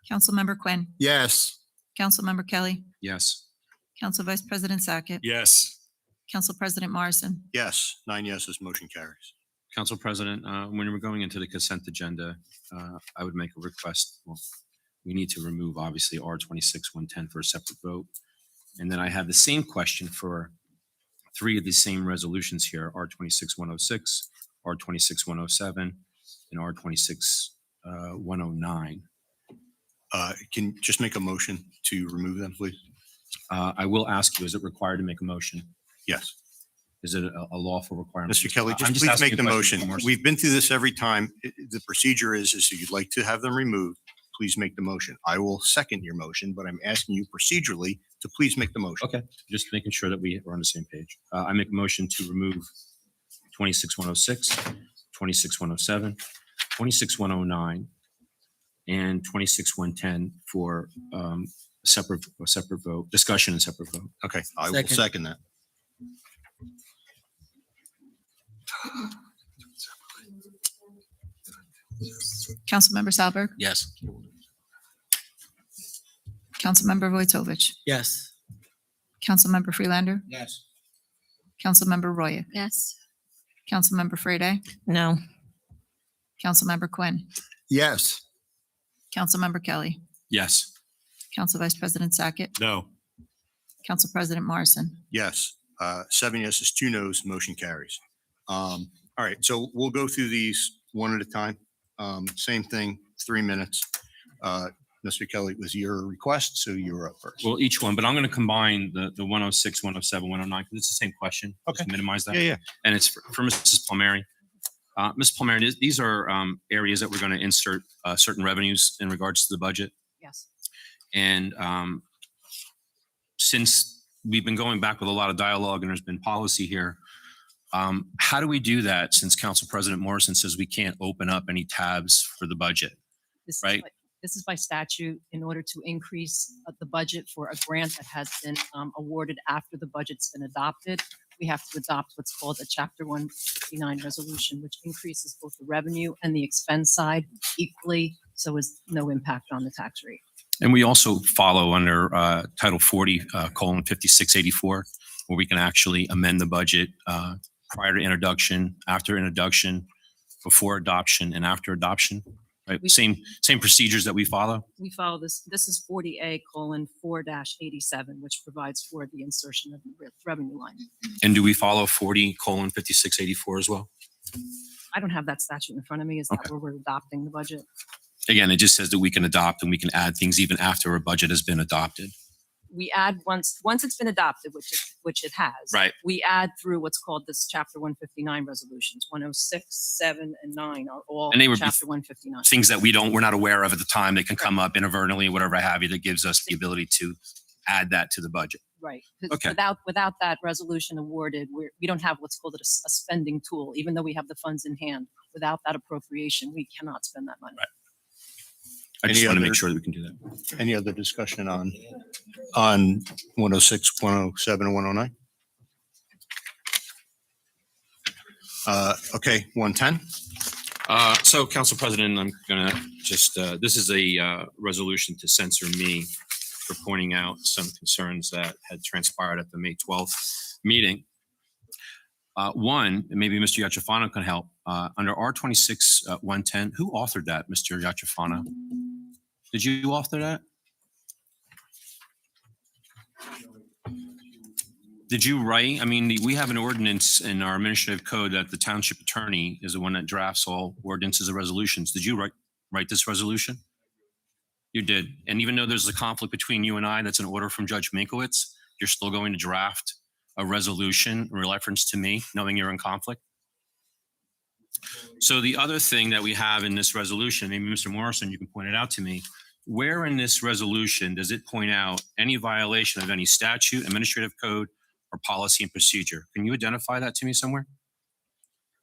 Councilmember Quinn, Yes. Councilmember Kelly, Yes. Council Vice President Sackett, Yes. Council President Morrison. Yes, 9 yeses, motion carries. Council President, when we're going into the consent agenda, I would make a request. Well, we need to remove obviously R 26-110 for a separate vote. And then I have the same question for three of the same resolutions here, R 26-106, R 26-107, and R 26-109. Can you just make a motion to remove them, please? I will ask you, is it required to make a motion? Yes. Is it a lawful requirement? Mr. Kelly, I'm just please asking make a the question, motion. Mr. Morrison. We've been through this every time. The procedure is if you'd like to have them removed, please make the motion. I will second your motion, but I'm asking you procedurally to please make the motion. Okay, just making sure that we are on the same page. I make a motion to remove 26-106, 26-107, 26-109, and 26-110 for a separate vote, discussion and separate vote. Okay, I will Second. second that. Councilmember Salberg, Yes. Councilmember Vojtovich, Yes. Councilmember Freelander, Yes. Councilmember Roya, Yes. Councilmember Frede, No. Councilmember Quinn, Yes. Councilmember Kelly, Yes. Council Vice President Sackett, No. Council President Morrison. Yes, 7 yeses, 2 nos, motion carries. All right, so we'll go through these one at a time. Same thing, 3 minutes. Mr. Kelly, it was your request, so you're up first. Well, each one, but I'm going to combine the 106, 107, 109, because it's the same question. Just to minimize that. Yeah. And it's for Mrs. Palmieri. Ms. Palmieri, these are areas that we're going to insert certain revenues in regards to the budget. Yes. And since we've been going back with a lot of dialogue and there's been policy here, how do we do that since Council President Morrison says we can't open up any tabs for the budget? This is Right. This is by statute in order to increase the budget for a grant that has been awarded after the budget's been adopted. We have to adopt what's called a Chapter 159 resolution, which increases both the revenue and the expense side equally, so is no impact on the tax rate. And we also follow under Title 40, colon 5684, where we can actually amend the budget prior to introduction, after introduction, before adoption, and after adoption. Right, same procedures that we follow. We follow this. This is 40A:4-87, which provides for the insertion of the revenue line. And do we follow 40 colon 5684 as well? I don't have that statute in front of me. Is that Okay. where we're adopting the budget? Again, it just says that we can adopt and we can add things even after a budget has been adopted. We add once it's been adopted, which it has. Right. We add through what's called this Chapter 159 resolutions. 106, 7, and 9 are all And they would be Chapter 159. Things that we're not aware of at the time, they can come up inadvertently, whatever have you, that gives us the ability to add that to the budget. Right. 'Cause Okay. Without that resolution awarded, we don't have what's called a spending tool, even though we have the funds in hand. Without that appropriation, we cannot spend that money. Right. I just Any want to make other- sure that we can do that. Any other discussion on 106, 107, and 109? Okay, 110? So, Council President, I'm going to just, this is a resolution to censor me for pointing out some concerns that had transpired at the May 12th meeting. One, and maybe Mr. Yachafano can help, under R 110, who authored that, Mr. Yachafano? Did you author that? Did you write? I mean, we have an ordinance in our administrative code that the township attorney is the one that drafts all ordinances and resolutions. Did you write this resolution? You did. And even though there's a conflict between you and I, that's an order from Judge Minkowitz, you're still going to draft a resolution in reference to me, knowing you're in conflict? So the other thing that we have in this resolution, maybe Mr. Morrison, you can point it out to me, where in this resolution does it point out any violation of any statute, administrative code, or policy and procedure? Can you identify that to me somewhere?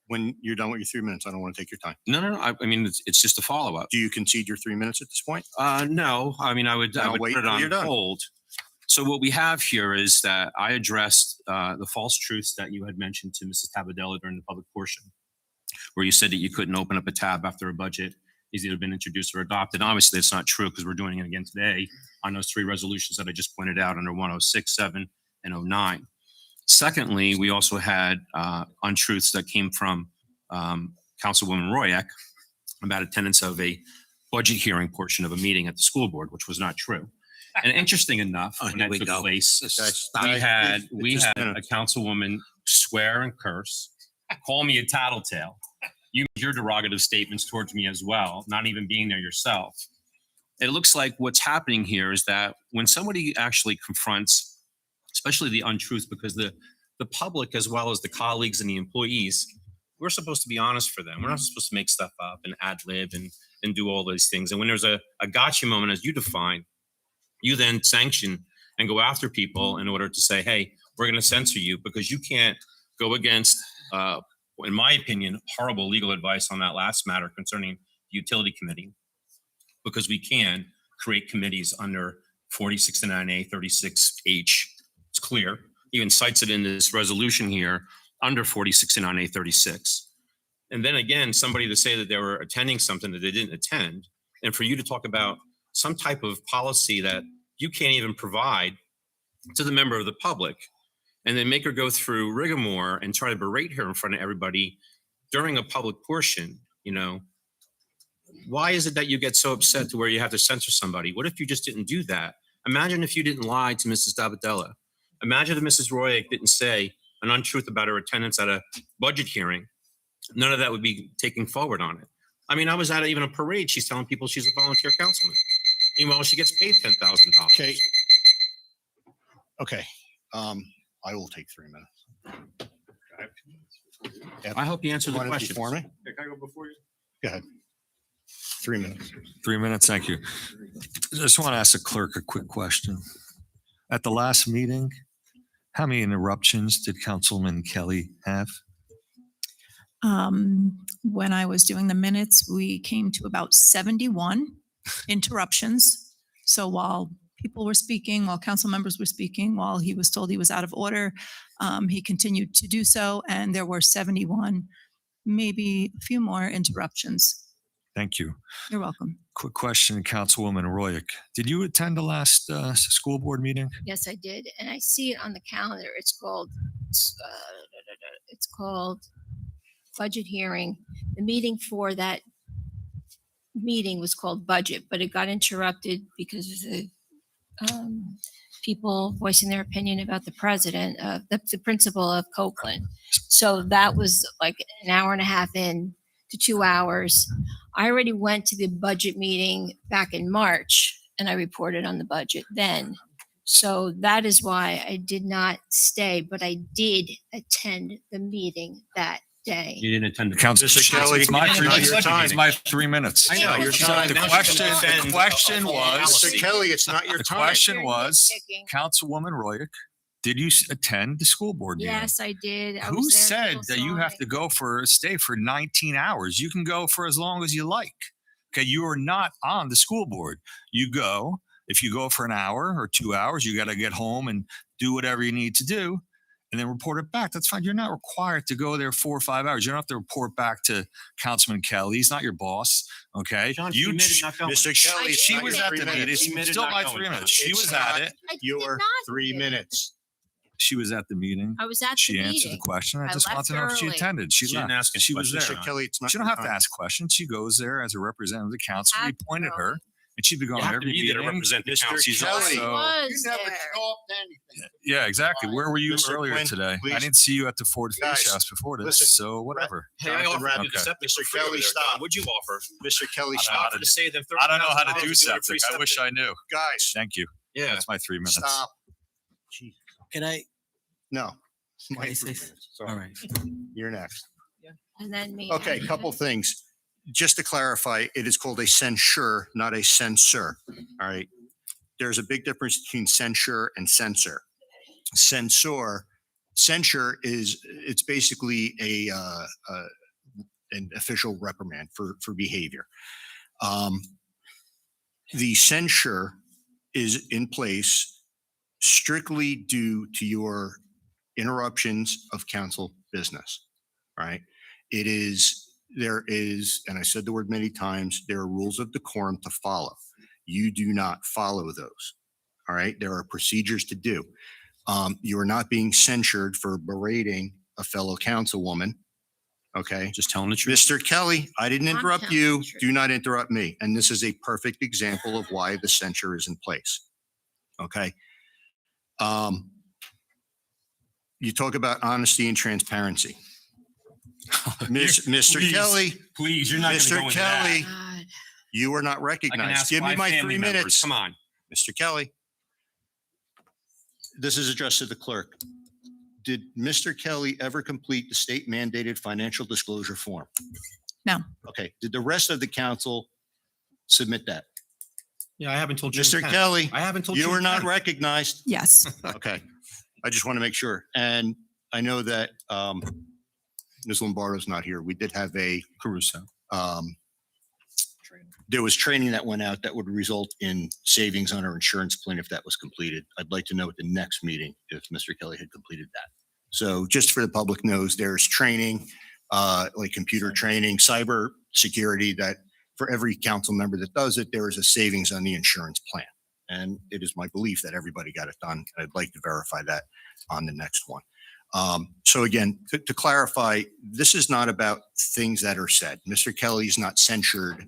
When you're done with your 3 minutes, I don't want to take your time. No. I mean, it's just a follow-up. Do you concede your 3 minutes at this point? No, I mean, I would I'll wait put it till you're on done. hold. So what we have here is that I addressed the false truths that you had mentioned to Mrs. Tabadella during the public portion, where you said that you couldn't open up a tab after a budget has either been introduced or adopted. Obviously, it's not true because we're doing it again today on those 3 resolutions that I just pointed out under 106, 7, and 09. Secondly, we also had untruths that came from Councilwoman Royak about attendance of a budget hearing portion of a meeting at the school board, which was not true. And interesting enough, when that took place, we had a councilwoman swear and curse, call me a tattletale. You made your derogative statements towards me as well, not even being there yourself. It looks like what's happening here is that when somebody actually confronts, especially the untruth, because the public, as well as the colleagues and the employees, we're supposed to be honest for them. We're not supposed to make stuff up and ad lib and do all these things. And when there's a gotcha moment, as you define, you then sanction and go after people in order to say, hey, we're going to censor you because you can't go against, in my opinion, horrible legal advice on that last matter concerning the utility committee, because we can create committees under 4069A, 36H. It's clear. Even cites it in this resolution here under 4069A, 36. And then again, somebody to say that they were attending something that they didn't attend, and for you to talk about some type of policy that you can't even provide to the member of the public, and then make her go through rigmarole and try to berate her in front of everybody during a public portion, why is it that you get so upset to where you have to censor somebody? What if you just didn't do that? Imagine if you didn't lie to Mrs. Dabadella. Imagine if Mrs. Royak didn't say an untruth about her attendance at a budget hearing. None of that would be taken forward on it. I mean, I was at even a parade. She's telling people she's a volunteer councilman. Meanwhile, she gets paid $10,000. Okay. I will take 3 minutes. I hope you answer the question. For me? Can I go before you? Go ahead. 3 minutes. 3 minutes, thank you. I just want to ask the clerk a quick question. At the last meeting, how many interruptions did Councilman Kelly have? When I was doing the minutes, we came to about 71 interruptions. So while people were speaking, while council members were speaking, while he was told he was out of order, he continued to do so. And there were 71, maybe a few more interruptions. Thank you. You're welcome. Quick question, Councilwoman Royak. Did you attend the last school board meeting? Yes, I did. And I see it on the calendar. It's called budget hearing. The meeting for that meeting was called budget, but it got interrupted because of the people voicing their opinion about the president, the principal of Copeland. So that was like an hour and a half in to 2 hours. I already went to the budget meeting back in March and I reported on the budget then. So that is why I did not stay, but I did attend the meeting that day. You didn't attend the Council Mr. Kelly, it's my it's 3 not minutes. your time. It's my 3 minutes. I know, your time. The Now question, she's gonna the defend question a was, Mr. Kelly, it's not your the time. question was, Picking. Councilwoman Royak, did you attend the school board meeting? Yes, I did. I Who was there. said People that you saw have me. to stay for 19 hours? You can go for as long as you like. Okay, you are not on the school board. You go, if you go for an hour or 2 hours, you got to get home and do whatever you need to do and then report it back. That's fine. You're not required to go there 4 or 5 hours. You don't have to report back to Councilman Kelly. He's not your boss. Okay. John, she admitted not going. Mr. Kelly, it's She not was your at 3 the minutes. meeting. She admitted Still not my going. 3 minutes. She It's was at not it. I did Your not 3 do it. minutes. She was at the meeting. I was at She the answered the meeting. question. I I just want left to know if she early. attended. She She left. didn't ask any She was there. questions, Mr. Kelly, it's not She your don't have to time. ask questions. She goes there as a representative of the council. We At appointed her, early. and she'd be going You have to to every be there to meeting. represent the Mr. council. She's Kelly. also, Was there. yeah, exactly. Where were you Mr. earlier Quinn, today? I please. didn't see you at the Ford Face Guys, House before this, listen. so whatever. Hey, I Jonathan offered Rapp- to do the septic Mr. for free Kelly, over there, stop. John. What'd you offer? Mr. Kelly, I don't know how stop. to To save them I don't know how to $30,000 do to a septic. free I wish I knew. Guys, Thank you. Yeah. That's my 3 minutes. stop. Can I? No. Can My I 3 say? minutes. Sorry. All right. You're next. And then me. Okay, after couple that. things. Just to clarify, it is called a censure, not a censor. All right. There's a big difference between censure and censor. Censure it's basically an official reprimand for behavior. The censure is in place strictly due to your interruptions of council business, right? There is, and I said the word many times, there are rules of decorum to follow. You do not follow those. All right. There are procedures to do. You are not being censured for berating a fellow councilwoman. Okay. Just telling the truth. Mr. Kelly, I didn't I'm interrupt telling you. the truth. Do not interrupt me. And this is a perfect example of why the censure is in place. Okay. You talk about honesty and transparency. Mr. Please, Kelly, Please, you're not going to go Mr. into that. Kelly, God. you are not I can recognized. ask Give me 5 my family 3 members. minutes. Come on. Mr. Kelly. This is addressed to the clerk. Did Mr. Kelly ever complete the state mandated financial disclosure form? No. Okay. Did the rest of the council submit that? Yeah, I haven't told June Mr. 10th. Kelly, I haven't told you June are not 10th. recognized. Yes. Okay. I just want to make sure. And I know that Ms. Lombardo's not here. We did have a Caruso. there was training that went out that would result in savings on our insurance plan if that was completed. I'd like to know at the next meeting if Mr. Kelly had completed that. So just for the public knows, there's training, like computer training, cyber security, that for every council member that does it, there is a savings on the insurance plan. And it is my belief that everybody got it done. I'd like to verify that on the next one. So again, to clarify, this is not about things that are said. Mr. Kelly's not censured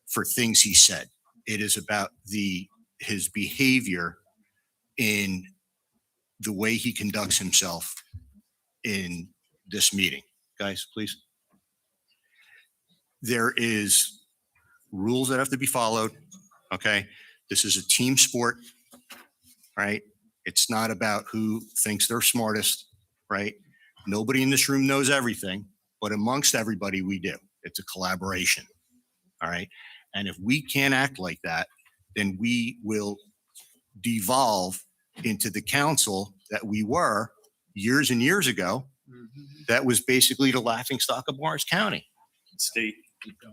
for things he said. It is about his behavior in the way he conducts himself in this meeting. Guys, please. There is rules that have to be followed. Okay. This is a team sport, right? It's not about who thinks they're smartest, right? Nobody in this room knows everything, but amongst everybody, we do. It's a collaboration. All right. And if we can't act like that, then we will devolve into the council that we were years and years ago. That was basically the laughingstock of Morris County. State.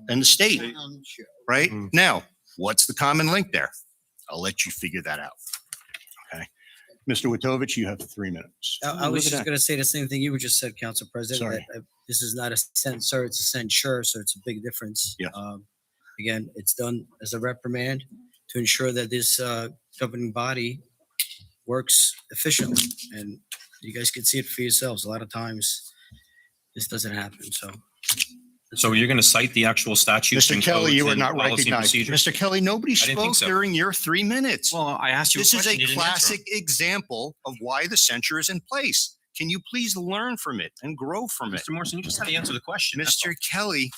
And the state, right? Mm. Now, what's the common link there? I'll let you figure that out. Okay. Mr. Witovich, you have 3 minutes. I was Look at just that. going to say the same thing you were just said, Council President. Sorry. that, this is not a censor, it's a censure, so it's a big difference. Yeah. Again, it's done as a reprimand to ensure that this governing body works efficiently. And you guys can see it for yourselves. A lot of times this doesn't happen, so. So you're going to cite the actual statutes? Mr. and Kelly, codes you are and not policy and recognized. procedures? Mr. Kelly, nobody I didn't think spoke so. during your 3 minutes. Well, I asked you a This is question. a you didn't answer. classic example of why the censure is in place. Can you please learn from it and grow from it? Mr. Morrison, you just had to answer the question. that's Mr. Kelly,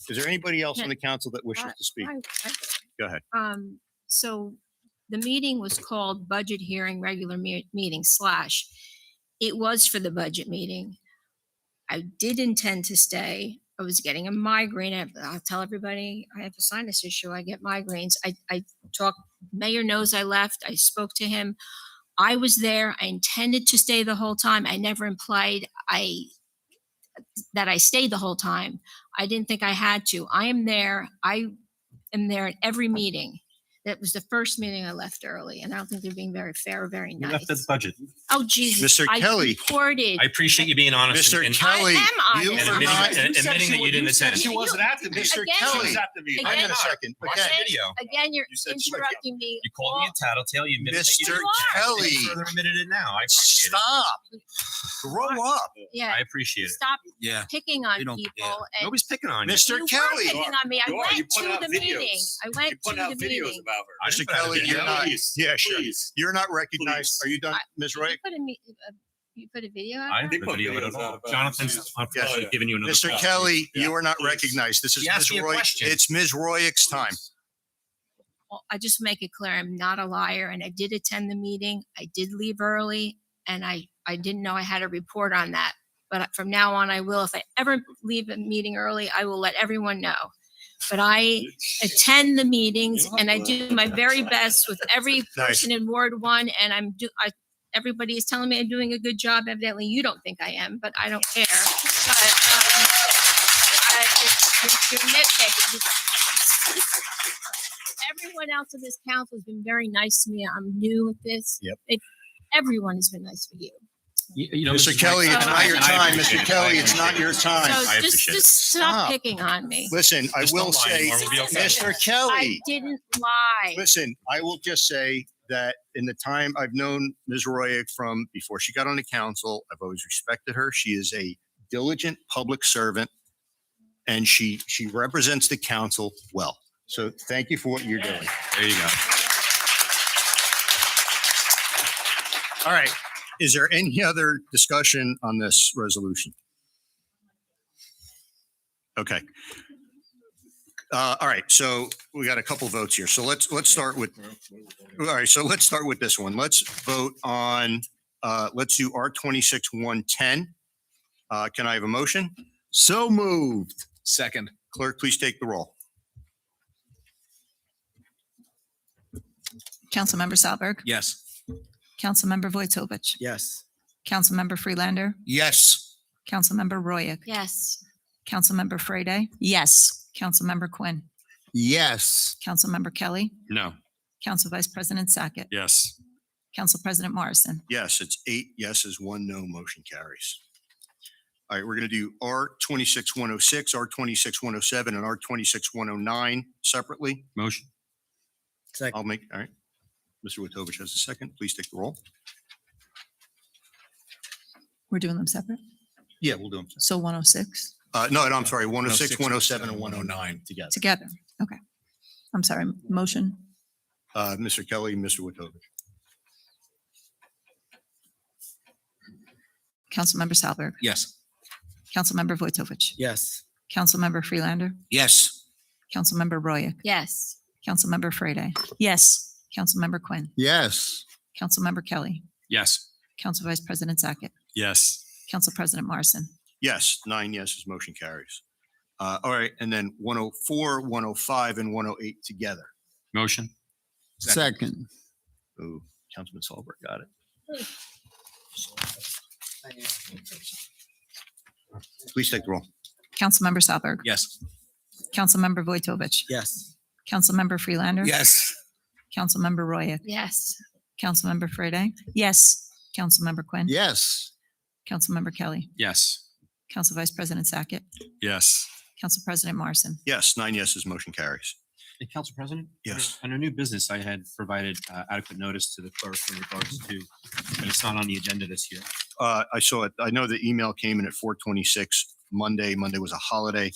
is there anybody else on the council that wishes I- to speak? I- Go ahead. So the meeting was called budget hearing regular meeting / it was for the budget meeting. I did intend to stay. I was getting a migraine. I'll tell everybody I have a sinus issue. I get migraines. I talked, Mayor knows I left. I spoke to him. I was there. I intended to stay the whole time. I never implied that I stayed the whole time. I didn't think I had to. I am there. I am there at every meeting. That was the first meeting I left early, and I don't think they're being very fair or very You nice. left at the budget. Oh, Jesus. Mr. I Kelly. reported. I appreciate you being honest. Mr. and- Kelly, I am you honest. were admitting- not. and admitting that you didn't attend. She wasn't at the Mr. Again- Kelly, Again- hang on a second. Watch Okay. the video. Again, you're You said she- interrupting me. You called me a tattletale. You admitted that you Mr. didn't Kelly. attend. You further admitted it now. I appreciate it. Stop. Grow up. Yeah, I appreciate it. stop Yeah. picking on You don't- people. yeah. And Nobody's picking on you. Mr. you Kelly. were picking on me. I You are. You went put to out the videos. meeting. I You went to put out the videos meeting. about her. I Mr. didn't put out a Kelly, video. you're not. Please, Yeah, sure. please. You're not recognized. Please. Are you done, Ms. Roy? You put a video out I there? didn't put a video videos at all. out about Jonathan's it. unfortunately Yes. giving you another Mr. call. Kelly, Yeah, you are not please. recognized. This is He asked Ms. me a Roy. question. It's Ms. Roy's time. Well, I just make it clear, I'm not a liar, and I did attend the meeting. I did leave early, and I didn't know I had a report on that. But from now on, I will. If I ever leave a meeting early, I will let everyone know. But I attend the meetings, and I do my very best with every person in Ward 1, and everybody is telling me I'm doing a good job. Evidently, you don't think I am, but I don't care. But you're nitpicking. Everyone else in this council has been very nice to me. I'm new at this. Yep. Everyone has been nice to you. You know, Mr. Mrs. Kelly, Roy- it's not your and I time. appreciate Mr. it. Kelly, I it's not your appreciate time. I So appreciate it. just stop Stop. picking on me. Listen, I Just will don't lie say, anymore. We'll be okay. Mr. I Kelly, didn't lie. listen, I will just say that in the time I've known Ms. Roy from before she got on the council, I've always respected her. She is a diligent public servant, and she represents the council well. So thank you for what you're doing. There you go. All right. Is there any other discussion on this resolution? Okay. All right. So we got a couple votes here. So let's start with. All right. So let's start with this one. Let's vote on. Let's do R26-110. Can I have a motion? So moved. Second. Clerk, please take the roll. Councilmember Salberg, Yes. Councilmember Vojtovich, Yes. Councilmember Freelander, Yes. Councilmember Royak, Yes. Councilmember Freyday, Yes. Councilmember Quinn, Yes. Councilmember Kelly, No. Council Vice President Sackett, Yes. Council President Morrison. Yes, it's 8 yeses, 1 no, motion carries. All right, we're going to do R26-106, R26-107, and R26-109 separately. Motion. Second. All right. Mr. Witovich has a second. Please take the roll. We're doing them separate. Yeah, we'll do them. So 106 No, I'm sorry, 106, 107, and 109 together. together. Okay. I'm sorry. Motion. Mr. Kelly, Mr. Witovich. Councilmember Salberg, Yes. Councilmember Vojtovich, Yes. Councilmember Freelander, Yes. Councilmember Royak, Yes. Councilmember Freyday, Yes. Councilmember Quinn, Yes. Councilmember Kelly, Yes. Council Vice President Sackett, Yes. Council President Morrison. Yes, 9 yeses, motion carries. All right, and then 104, 105, and 108 together. Motion. Second. Oh, Councilman Solberg got it. Please take the roll. Councilmember Salberg, Yes. Councilmember Vojtovich, Yes. Councilmember Freelander, Yes. Councilmember Royak, Yes. Councilmember Freyday, Yes. Councilmember Quinn, Yes. Councilmember Kelly, Yes. Council Vice President Sackett, Yes. Council President Morrison. Yes, 9 yeses, motion carries. Hey, Council President? Yes. Under new business, I had provided adequate notice to the clerk in regards to, and it's not on the agenda this year. I saw it. I know the email came in at 4:26 Monday. Monday was a holiday.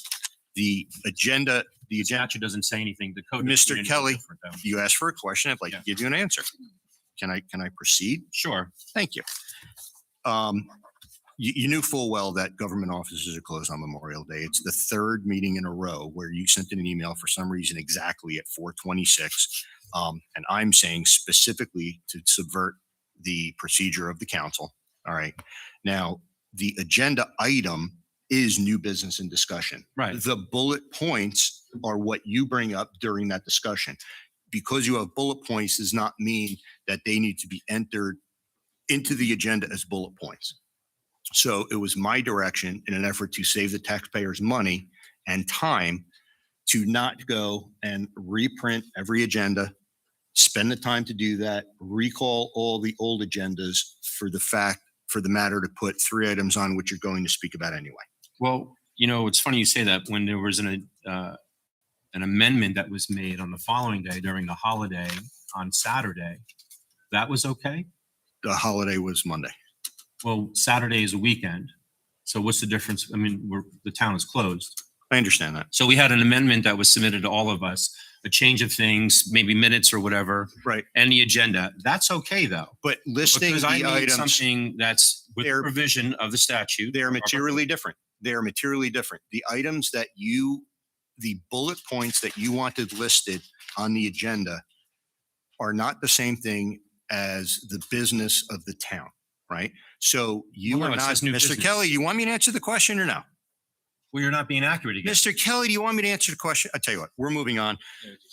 The agenda, Statute doesn't say anything. The code. doesn't Mr. read anything Kelly, different, though. you asked for a question. I'd like to give you an answer. Can I proceed? Sure. Thank you. You knew full well that government offices are closed on Memorial Day. It's the third meeting in a row where you sent in an email for some reason exactly at 4:26. And I'm saying specifically to subvert the procedure of the council. All right. Now, the agenda item is new business and discussion. Right. The bullet points are what you bring up during that discussion. Because you have bullet points does not mean that they need to be entered into the agenda as bullet points. So it was my direction in an effort to save the taxpayers money and time to not go and reprint every agenda, spend the time to do that, recall all the old agendas for the matter to put 3 items on which you're going to speak about anyway. Well, it's funny you say that. When there was an amendment that was made on the following day during the holiday on Saturday, that was okay? The holiday was Monday. Well, Saturday is a weekend. So what's the difference? I mean, the town is closed. I understand that. So we had an amendment that was submitted to all of us, a change of things, maybe minutes or whatever, Right. and the agenda. That's okay, though. But listing Because I the made items, something that's with They're- provision of the statute. they're materially different. They're materially different. The items that the bullet points that you wanted listed on the agenda are not the same thing as the business of the town, right? So you Well, no, are it not, says new Mr. business. Kelly, you want me to answer the question or no? Well, you're not being accurate again. Mr. Kelly, do you want me to answer the question? I'll tell you what, we're moving on.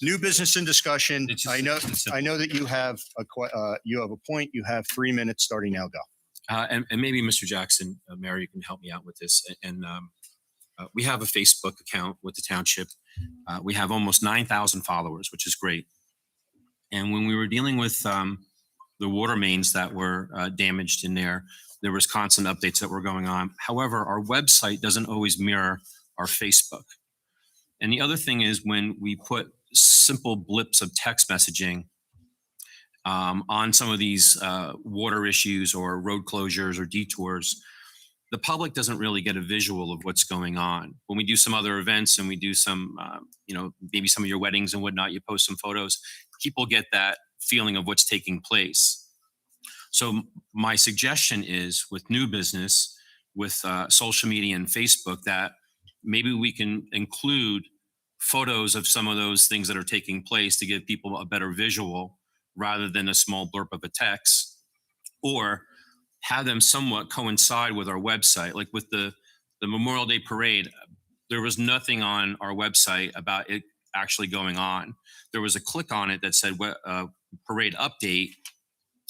New business and discussion. It's just- I know it's simple. that you have a point. You have 3 minutes starting now. Go. And maybe Mr. Jackson, Mary, you can help me out with this. And we have a Facebook account with the township. We have almost 9,000 followers, which is great. And when we were dealing with the water mains that were damaged in there was constant updates that were going on. However, our website doesn't always mirror our Facebook. And the other thing is when we put simple blips of text messaging on some of these water issues or road closures or detours, the public doesn't really get a visual of what's going on. When we do some other events and we do some, maybe some of your weddings and whatnot, you post some photos, people get that feeling of what's taking place. So my suggestion is with new business, with social media and Facebook, that maybe we can include photos of some of those things that are taking place to give people a better visual rather than a small blurb of a text, or have them somewhat coincide with our website. Like with the Memorial Day parade, there was nothing on our website about it actually going on. There was a click on it that said parade update.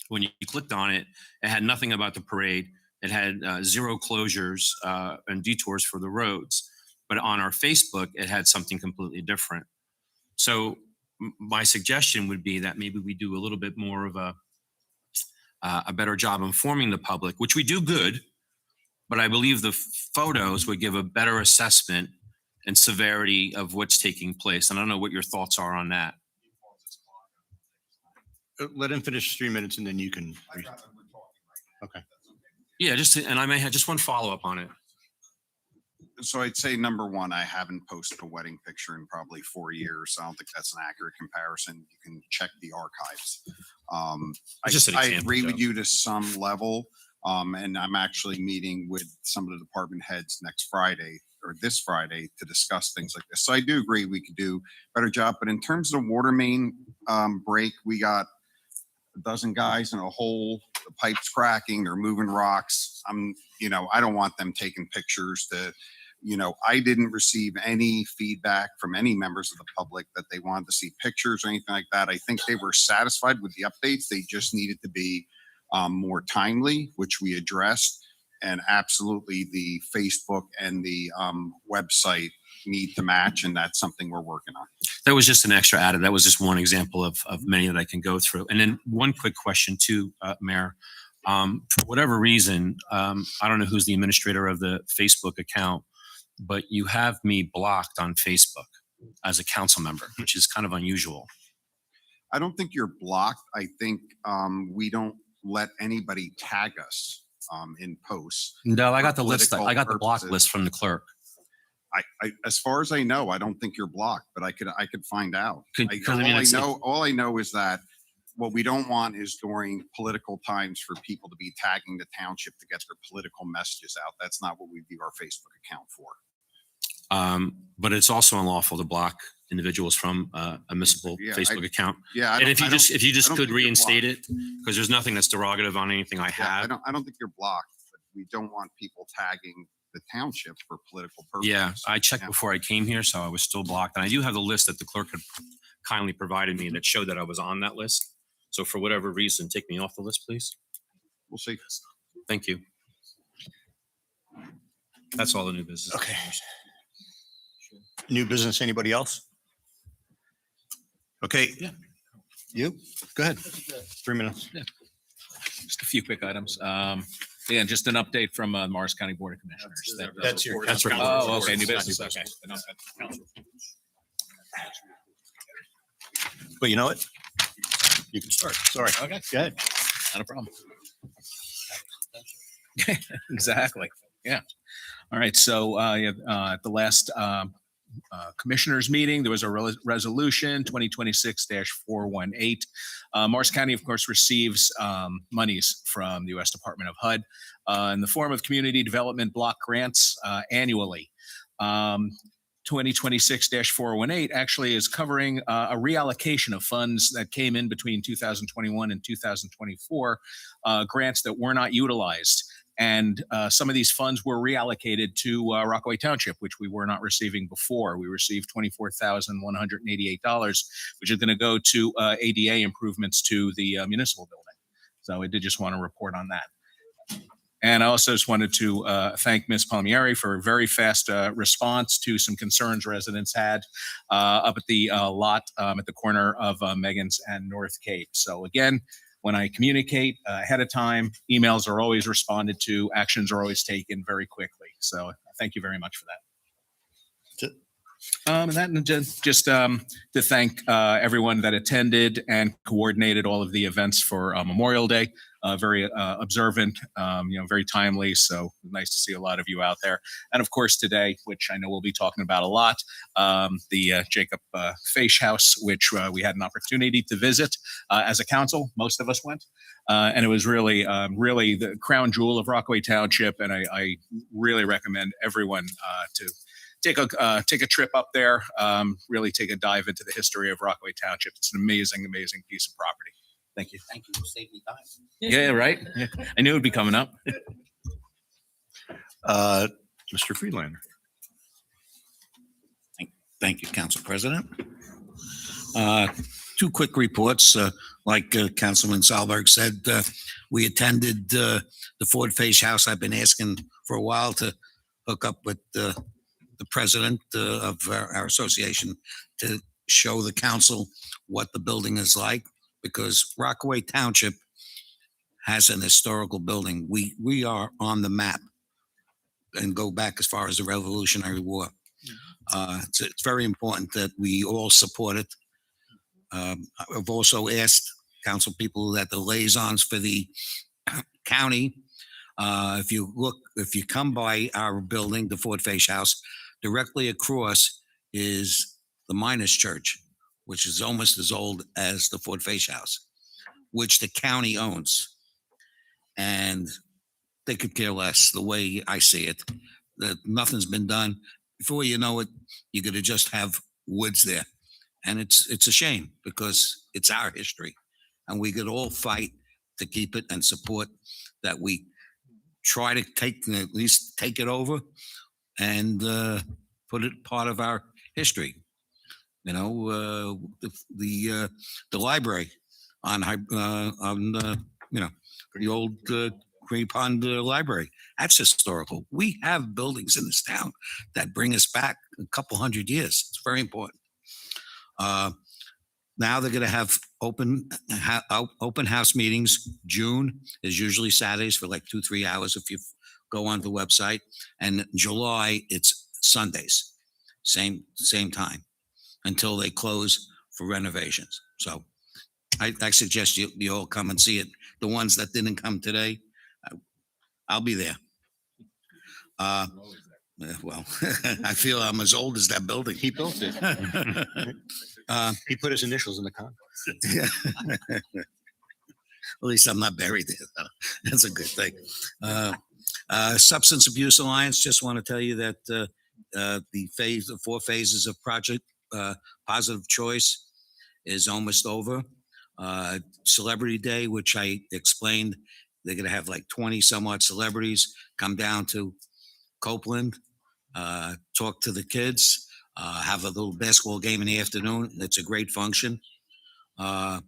When you clicked on it, it had nothing about the parade. It had 0 closures and detours for the roads. But on our Facebook, it had something completely different. So my suggestion would be that maybe we do a little bit more of a better job informing the public, which we do good, but I believe the photos would give a better assessment and severity of what's taking place. And I don't know what your thoughts are on that. Let him finish 3 minutes and then you can. Okay. Yeah, and I may have just one follow-up on it. So I'd say number one, I haven't posted a wedding picture in probably 4 years. I don't think that's an accurate comparison. You can check the archives. Just an I example, agree with Joe. you to some level. And I'm actually meeting with some of the department heads next Friday or this Friday to discuss things like this. So I do agree we could do a better job. But in terms of the water main break, we got a dozen guys in a hole, the pipes cracking, they're moving rocks. I don't want them taking pictures I didn't receive any feedback from any members of the public that they wanted to see pictures or anything like that. I think they were satisfied with the updates. They just needed to be more timely, which we addressed. And absolutely the Facebook and the website need to match. And that's something we're working on. That was just an extra added. That was just one example of many that I can go through. And then one quick question too, Mayor. For whatever reason, I don't know who's the administrator of the Facebook account, but you have me blocked on Facebook as a council member, which is kind of unusual. I don't think you're blocked. I think we don't let anybody tag us in posts. No, I got the list. political I got the block purposes. list from the clerk. I as far as I know, I don't think you're blocked, but I could find out. Because All I know is that what we don't want is during political times for people to be tagging the township to get their political messages out. That's not what we view our Facebook account for. But it's also unlawful to block individuals from a municipal Yeah, Facebook account. Yeah. And if you just I don't could think you're reinstate blocked. it, because there's nothing that's derogative on anything I Yeah, have. I don't think you're blocked, but we don't want people tagging the township for political purposes. Yeah, I checked Yeah. before I came here, so I was still blocked. And I do have the list that the clerk had kindly provided me that showed that I was on that list. So for whatever reason, take me off the list, please. We'll see. Thank you. That's all the new business. Okay. New business, anybody else? Okay. Yeah. You, go ahead. 3 minutes. Just a few quick items. Yeah, just an update from Morris County Board of Commissioners. That's your. That's right. Oh, okay, new business, okay. But you know what? You can start. Sorry. Okay. Go ahead. Not a problem. Exactly, yeah. All right, so at the last commissioners meeting, there was a resolution 2026-418. Morris County, of course, receives monies from the U.S. Department of HUD in the form of community development block grants annually. 2026-418 actually is covering a reallocation of funds that came in between 2021 and 2024, grants that were not utilized. And some of these funds were reallocated to Rockaway Township, which we were not receiving before. We received $24,188, which is going to go to ADA improvements to the municipal building. So I did just want to report on that. And I also just wanted to thank Ms. Palmieri for a very fast response to some concerns residents had up at the lot at the corner of Megan's and North Cape. So again, when I communicate ahead of time, emails are always responded to, actions are always taken very quickly. So thank you very much for that. And that and just to thank everyone that attended and coordinated all of the events for Memorial Day. Very observant, very timely. So nice to see a lot of you out there. And of course today, which I know we'll be talking about a lot, the Jacob Faish House, which we had an opportunity to visit as a council. Most of us went. And it was really, really the crown jewel of Rockaway Township. And I really recommend everyone to take a trip up there, really take a dive into the history of Rockaway Township. It's an amazing, amazing piece of property. Thank you. Thank you. Save me time. Yeah, right. Yeah. I knew it would be coming up. Mr. Freelander. Thank you, Council President. Two quick reports. Like Councilman Salberg said, we attended the Ford Faish House. I've been asking for a while to hook up with the president of our association to show the council what the building is like, because Rockaway Township has an historical building. We are on the map and go back as far as the Revolutionary War. It's very important that we all support it. I've also asked council people that the liaisons for the county, if you come by our building, the Ford Faish House, directly across is the Miners Church, which is almost as old as the Ford Faish House, which the county owns. And they could care less, the way I see it, that nothing's been done. Before you know it, you're going to just have woods there. And it's a shame, because it's our history. And we could all fight to keep it and support that. We try to at least take it over and put it part of our history. You know, the library on the old Green Pond Library. That's historical. We have buildings in this town that bring us back a couple hundred years. It's very important. Now they're going to have open house meetings. June is usually Saturdays for like 2-3 hours if you go on the website. And July, it's Sundays, same time, until they close for renovations. So I suggest you all come and see it. The ones that didn't come today, I'll be there. Well, I feel I'm as old as that building. He built it. He put his initials in the contract. At least I'm not buried there. That's a good thing. Substance Abuse Alliance, just want to tell you that the 4 phases of Project Positive Choice is almost over. Celebrity Day, which I explained, they're going to have like 20 some odd celebrities come down to Copeland, talk to the kids, have a little basketball game in the afternoon. It's a great function. Our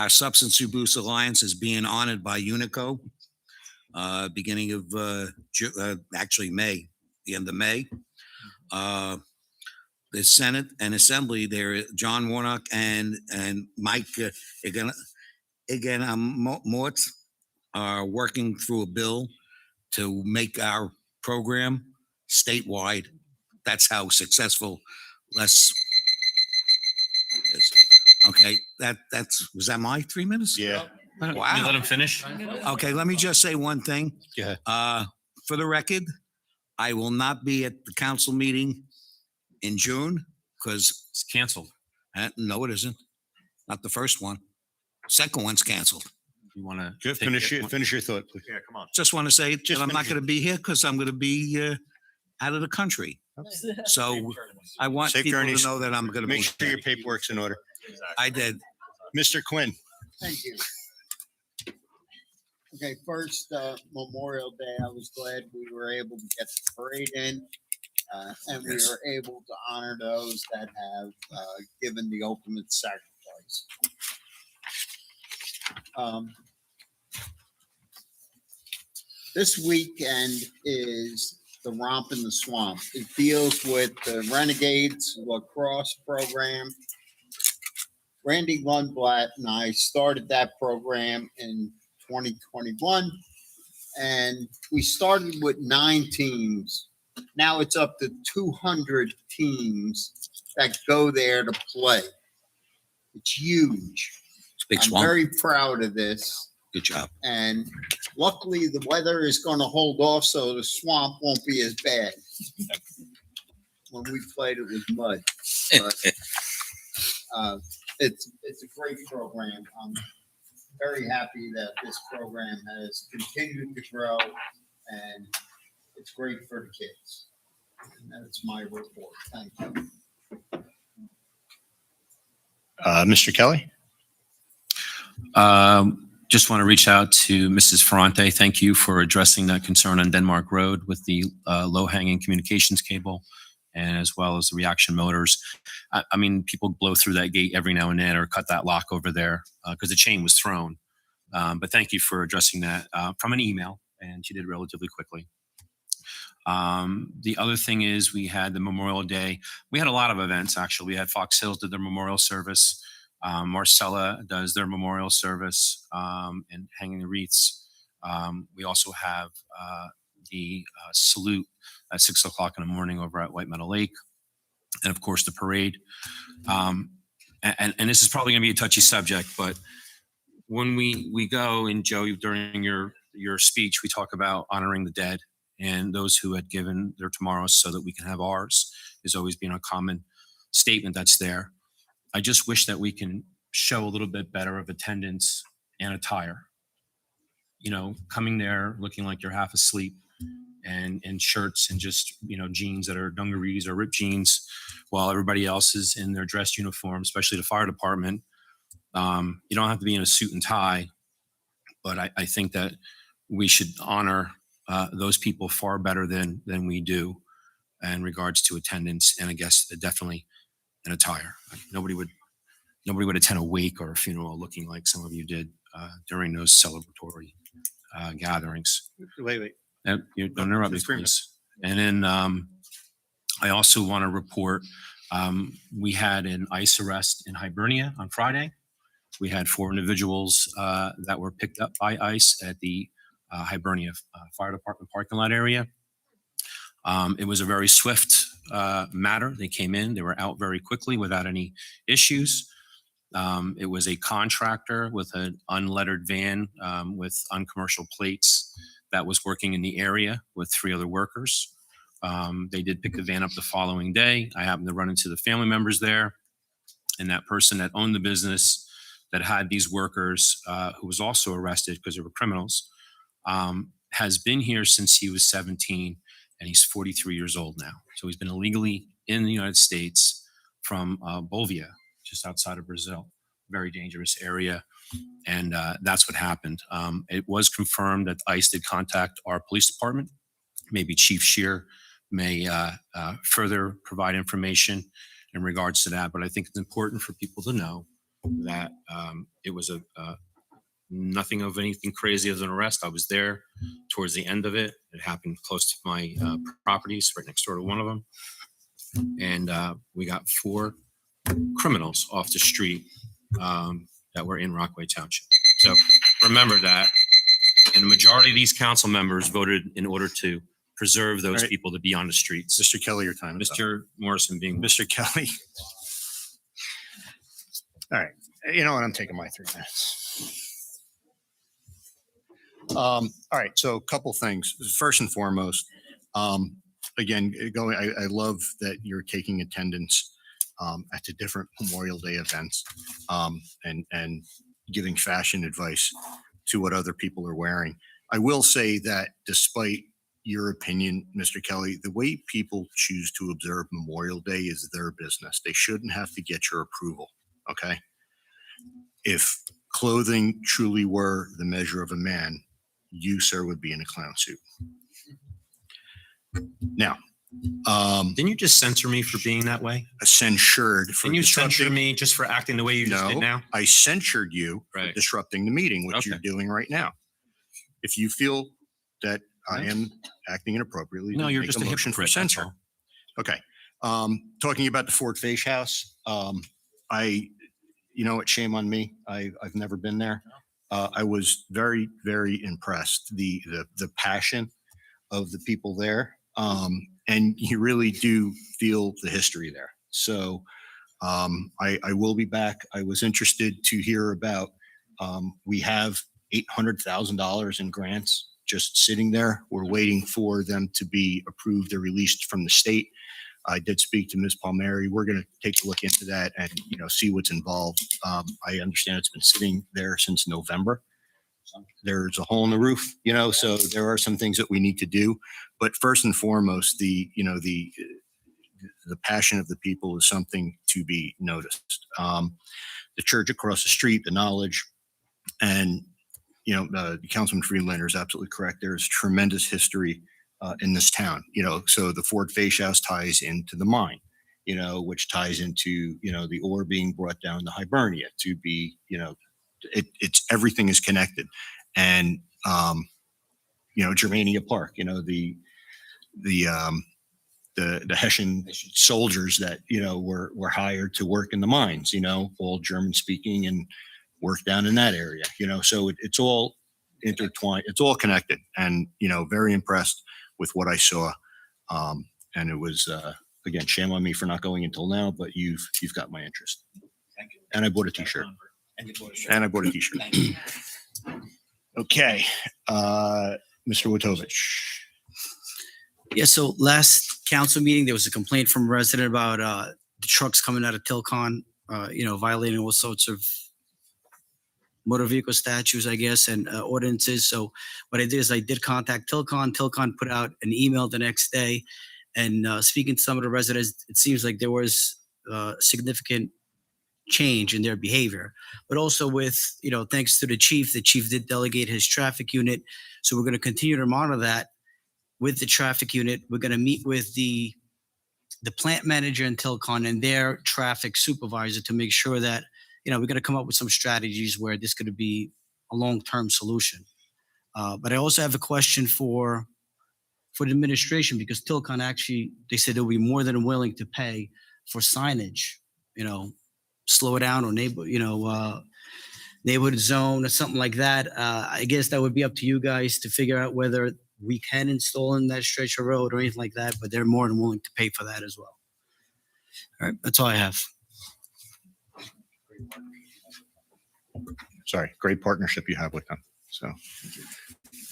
Substance Abuse Alliance is being honored by Unico, beginning of actually May, the end of May. The Senate and Assembly, there, John Warnock and Mike Mort are working through a bill to make our program statewide. That's how successful okay, was that my 3 minutes? Yeah. Wow. You let him finish? Okay, let me just say one thing. Yeah. For the record, I will not be at the council meeting in June because It's canceled. no, it isn't. Not the first one. Second one's canceled. You want to Just finish your thought, please. Yeah, come on. Just want to say that I'm not finish going to be here because I'm going to be out of the country. So I want Safe people journeys. to know that I'm going to be. Make sure your paperwork's in order. I did. Mr. Quinn. Thank you. Okay, first, Memorial Day, I was glad we were able to get the parade in. And we were able to honor those that have given the ultimate sacrifice. This weekend is the Romp in the Swamp. It deals with the Renegades lacrosse program. Randy Lundblatt and I started that program in 2021, and we started with 9 teams Now it's up to 200 teams that go there to play. It's huge. It's a big I'm swamp. very proud of this. Good job. And luckily, the weather is going to hold off, so the swamp won't be as bad. When we played, it was mud. But, it's a great program. I'm very happy that this program has continued to grow, and it's great for the kids. And that's my report. Thank you. Mr. Kelly? Just want to reach out to Mrs. Ferrante. Thank you for addressing that concern on Denmark Road with the low-hanging communications cable and as well as the reaction motors. I mean, people blow through that gate every now and then or cut that lock over there because the chain was thrown. But thank you for addressing that from an email, and she did relatively quickly. The other thing is we had the Memorial Day. We had a lot of events, actually. We had Fox Hills did their memorial service. Marcella does their memorial service and hanging the wreaths. We also have the salute at 6 o'clock in the morning over at White Meadow Lake. And of course, the parade. And this is probably going to be a touchy subject, but when we go, and Joe, during your speech, we talk about honoring the dead and those who had given their tomorrows so that we can have ours is always been a common statement that's there. I just wish that we can show a little bit better of attendance and attire. You know, coming there looking like you're half asleep and in shirts and just, you know, jeans that are dungarees or ripped jeans while everybody else is in their dress uniform, especially the fire department. You don't have to be in a suit and tie, but I think that we should honor those people far better than we do in regards to attendance and I guess definitely an attire. Nobody would attend a wake or a funeral looking like some of you did during those celebratory gatherings. Wait. You don't interrupt me, please. And then I also want to report we had an ICE arrest in Hibernia on Friday. We had 4 individuals that were picked up by ICE at the Hibernia Fire Department parking lot area. It was a very swift matter. They came in, they were out very quickly without any issues. It was a contractor with an unlettered van with uncommercial plates that was working in the area with 3 other workers. They did pick the van up the following day. I happened to run into the family members there, and that person that owned the business that had these workers, who was also arrested because they were criminals, has been here since he was 17, and he's 43 years old now. So he's been illegally in the United States from Bolivia, just outside of Brazil. Very dangerous area. And that's what happened. It was confirmed that ICE did contact our police department. Maybe Chief Shear may further provide information in regards to that. But I think it's important for people to know that it was nothing of anything crazy as an arrest. I was there towards the end of it. It happened close to my properties, right next door to one of them. And we got 4 criminals off the street that were in Rockaway Township. So remember that. And the majority of these council members voted in order to preserve those people to be on the streets. Mr. Kelly, your time is up. Mr. Morrison being Mr. Kelly. All right. You know what? I'm taking my 3 minutes. All right. So a couple things. First and foremost, again, I love that you're taking attendance at the different Memorial Day events and giving fashion advice to what other people are wearing. I will say that despite your opinion, Mr. Kelly, the way people choose to observe Memorial Day is their business. They shouldn't have to get your approval. Okay. If clothing truly were the measure of a man, you, sir, would be in a clown suit. Now, didn't you just censor me for being that way? Censured for Didn't you disrupting. censure me just for acting the way you just did now? I censured you for Right. disrupting the meeting, which Okay. you're doing right now. If you feel that I am acting inappropriately, No, then you're make just a motion for hypocrite, that's censure. all. Okay. Talking about the Ford Face House, you know what? Shame on me. I've never been there. I was very, very impressed. The passion of the people there And you really do feel the history there. So I will be back. I was interested to hear about, we have $800,000 in grants just sitting there. We're waiting for them to be approved or released from the state. I did speak to Ms. Palmieri. We're going to take a look into that and, see what's involved. I understand it's been sitting there since November. There's a hole in the roof, so there are some things that we need to do. But first and foremost, the passion of the people is something to be noticed. The church across the street, the knowledge, and Councilman Friedlander is absolutely correct. There's tremendous history in this town. So the Ford Face House ties into the mine, which ties into the ore being brought down to Hibernia to be, it's everything is connected, and Germania Park, the Hessian soldiers that were hired to work in the mines, all German speaking and work down in that area, so it's all intertwined, it's all connected, and very impressed with what I saw, and it was again, shame on me for not going until now, but you've got my interest. Thank you. And I bought a T-shirt. And you bought a shirt. And I bought a T-shirt. Thank you. Okay, Mr. Witovich. Yeah, so last council meeting, there was a complaint from a resident about the trucks coming out of Tilcon, violating all sorts of motor vehicle statutes, I guess, and ordinances. So what I did is I did contact Tilcon. Tilcon put out an email the next day, and speaking to some of the residents, it seems like there was significant change in their behavior. But also with, thanks to the chief did delegate his traffic unit. So we're going to continue to monitor that with the traffic unit. We're going to meet with the plant manager in Tilcon and their traffic supervisor to make sure that, we're going to come up with some strategies where this could be a long-term solution. But I also have a question for the administration, because Tilcon actually, they said they'll be more than willing to pay for signage, slow down or neighborhood zone or something like that. I guess that would be up to you guys to figure out whether we can install in that stretch of road or anything like that, but they're more than willing to pay for that as well. All right, that's all I have. Sorry, great partnership you have with them. So,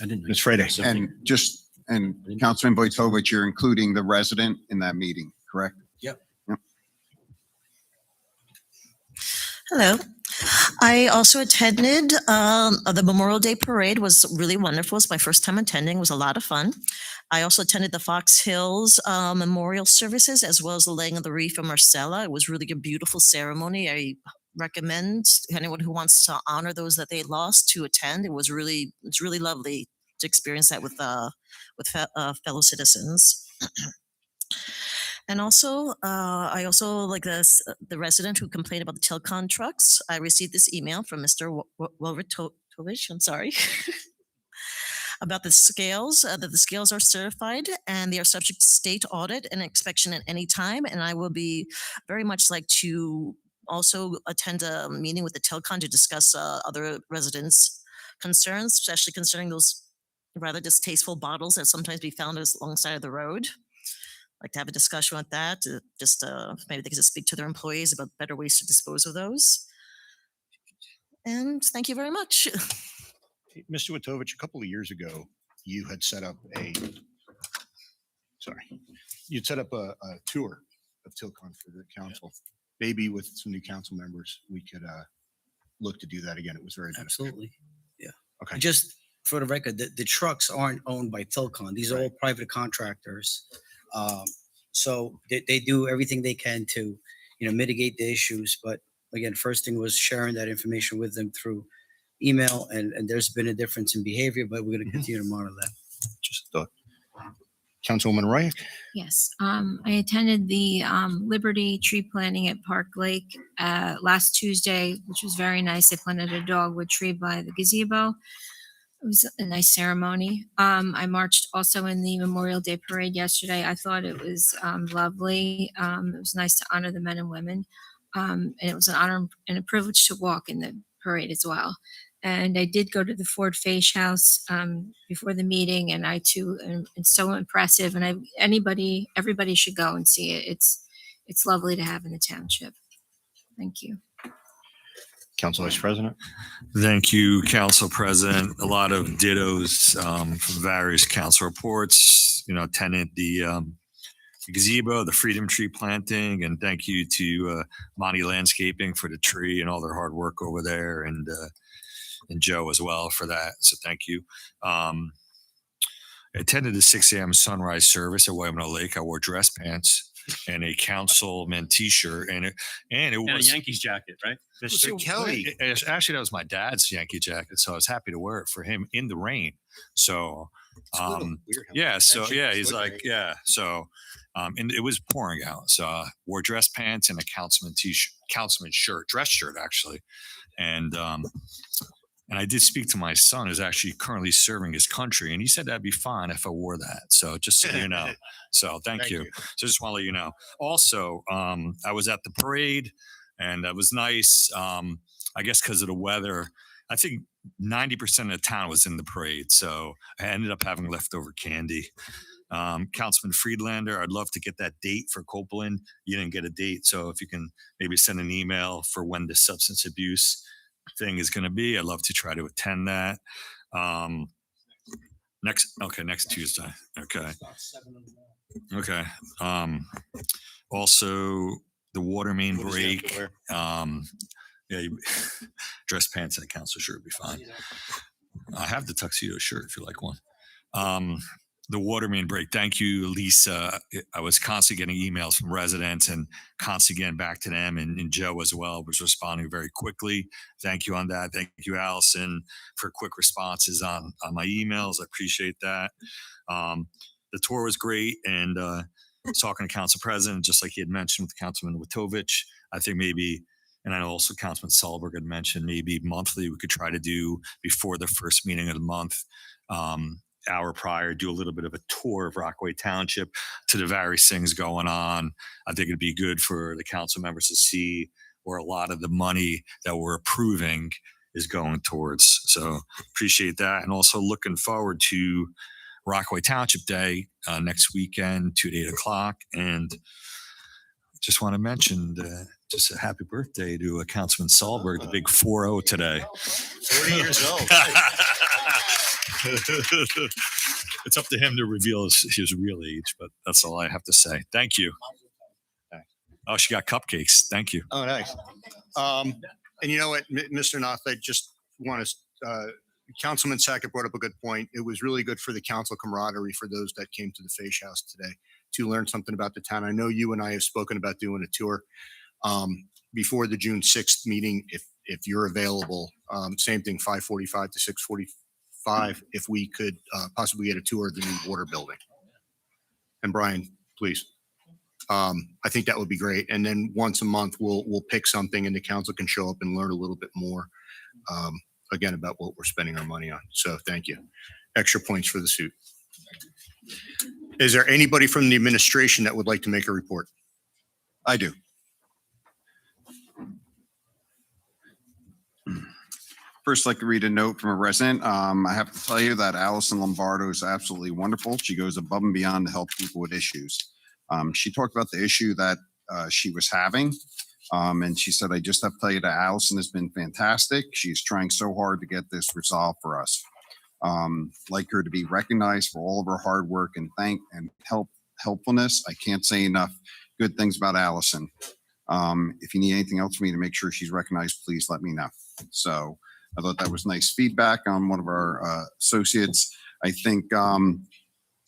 I didn't know. Ms. Frede. And Councilman Wojtovich, you're including the resident in that meeting, correct? Yep. Hello. I also attended the Memorial Day Parade. Was really wonderful. It was my first time attending. It was a lot of fun. I also attended the Fox Hills memorial services, as well as the laying of the wreath for Marcella. It was really a beautiful ceremony. I recommend anyone who wants to honor those that they lost to attend. It's really lovely to experience that with fellow citizens. And also, I also like the resident who complained about the Tilcon trucks. I received this email from Mr. Welritovich, I'm sorry, about the scales, that the scales are certified and they are subject to state audit and inspection at any time. And I will be very much like to also attend a meeting with the Tilcon to discuss other residents' concerns, especially concerning those rather distasteful bottles that sometimes be found alongside of the road. Like to have a discussion with that, maybe they could just speak to their employees about better ways to dispose of those. And thank you very much. Mr. Witovich, a couple of years ago, you had set up you'd set up a tour of Tilcon for the council. Maybe with some new council members, we could look to do that again. It was very beneficial. Absolutely. Yeah. Okay. Just for the record, the trucks aren't owned by Tilcon. These are all private contractors. So they do everything they can to, mitigate the issues. But again, first thing was sharing that information with them through email, and there's been a difference in behavior, but we're going to continue to monitor that. Just a thought. Councilwoman Ryan? Yes, I attended the Liberty tree planting at Park Lake last Tuesday, which was very nice. They planted a dogwood tree by the gazebo. It was a nice ceremony. I marched also in the Memorial Day Parade yesterday. I thought it was lovely. It was nice to honor the men and women. And it was an honor and a privilege to walk in the parade as well. And I did go to the Ford Face House before the meeting, and I too, and it's so impressive. And everybody should go and see it. It's lovely to have in the township. Thank you. Council Vice President. Thank you, Council President. A lot of dittos from various council reports. Attended the gazebo, the Freedom Tree planting, and thank you to Monty Landscaping for the tree and all their hard work over there, and Joe as well for that. So thank you. I attended the 6 a.m. sunrise service at Waimano Lake. I wore dress pants and a councilman T-shirt, and it was a Yankees jacket, right? Mr. Kelly. Actually, that was my dad's Yankee jacket, so I was happy to wear it for him in the rain. So, he's like, yeah. So, and it was pouring out, so I wore dress pants and a councilman T-shirt, dress shirt actually, and I did speak to my son, who's actually currently serving his country, and he said that'd be fine if I wore that. So just so you know. So thank you. So just want to let you know. Also, I was at the parade, and it was nice. I guess because of the weather, I think 90% of the town was in the parade. So I ended up having leftover candy. Councilman Friedlander, I'd love to get that date for Copeland. You didn't get a date. So if you can maybe send an email for when the substance abuse thing is going to be, I'd love to try to attend that. Next Tuesday. Okay. Also the water main break. Dress pants and a council shirt would be fine. I have the tuxedo shirt if you like one. The water main break. Thank you, Lisa. I was constantly getting emails from residents and constantly getting back to them, and Joe as well was responding very quickly. Thank you on that. Thank you, Allison, for quick responses on my emails. I appreciate that. The tour was great, and talking to Council President, just like he had mentioned with Councilman Witovich, I think maybe, and I know also Councilman Solberg had mentioned, maybe monthly we could try to do before the first meeting of the month. Hour prior, do a little bit of a tour of Rockaway Township to the various things going on. I think it'd be good for the council members to see where a lot of the money that we're approving is going towards. So appreciate that. And also looking forward to Rockaway Township Day next weekend, 2 to 8 o'clock. And just want to mention just a happy birthday to Councilman Solberg, the big 4-0 today. 40 years old. It's up to him to reveal his real age, but that's all I have to say. Thank you. Oh, she got cupcakes. Thank you. Oh, nice. And you know what, Mr. Noth, I just want to, Councilman Sackett brought up a good point. It was really good for the council camaraderie for those that came to the Face House today to learn something about the town. I know you and I have spoken about doing a tour before the June 6th meeting. If you're available, same thing, 5:45 to 6:45, if we could possibly get a tour of the new water building. And Brian, please. I think that would be great. And then once a month, we'll pick something and the council can show up and learn a little bit more, again, about what we're spending our money on. So thank you. Extra points for the suit. Is there anybody from the administration that would like to make a report? I do. First, I'd like to read a note from a resident. I have to tell you that Allison Lombardo is absolutely wonderful. She goes above and beyond to help people with issues. She talked about the issue that she was having. And she said, I just have to tell you that Allison has been fantastic. She's trying so hard to get this resolved for us. Like her to be recognized for all of her hard work and helpfulness. I can't say enough good things about Allison. If you need anything else from me to make sure she's recognized, please let me know. So I thought that was nice feedback on one of our associates. I think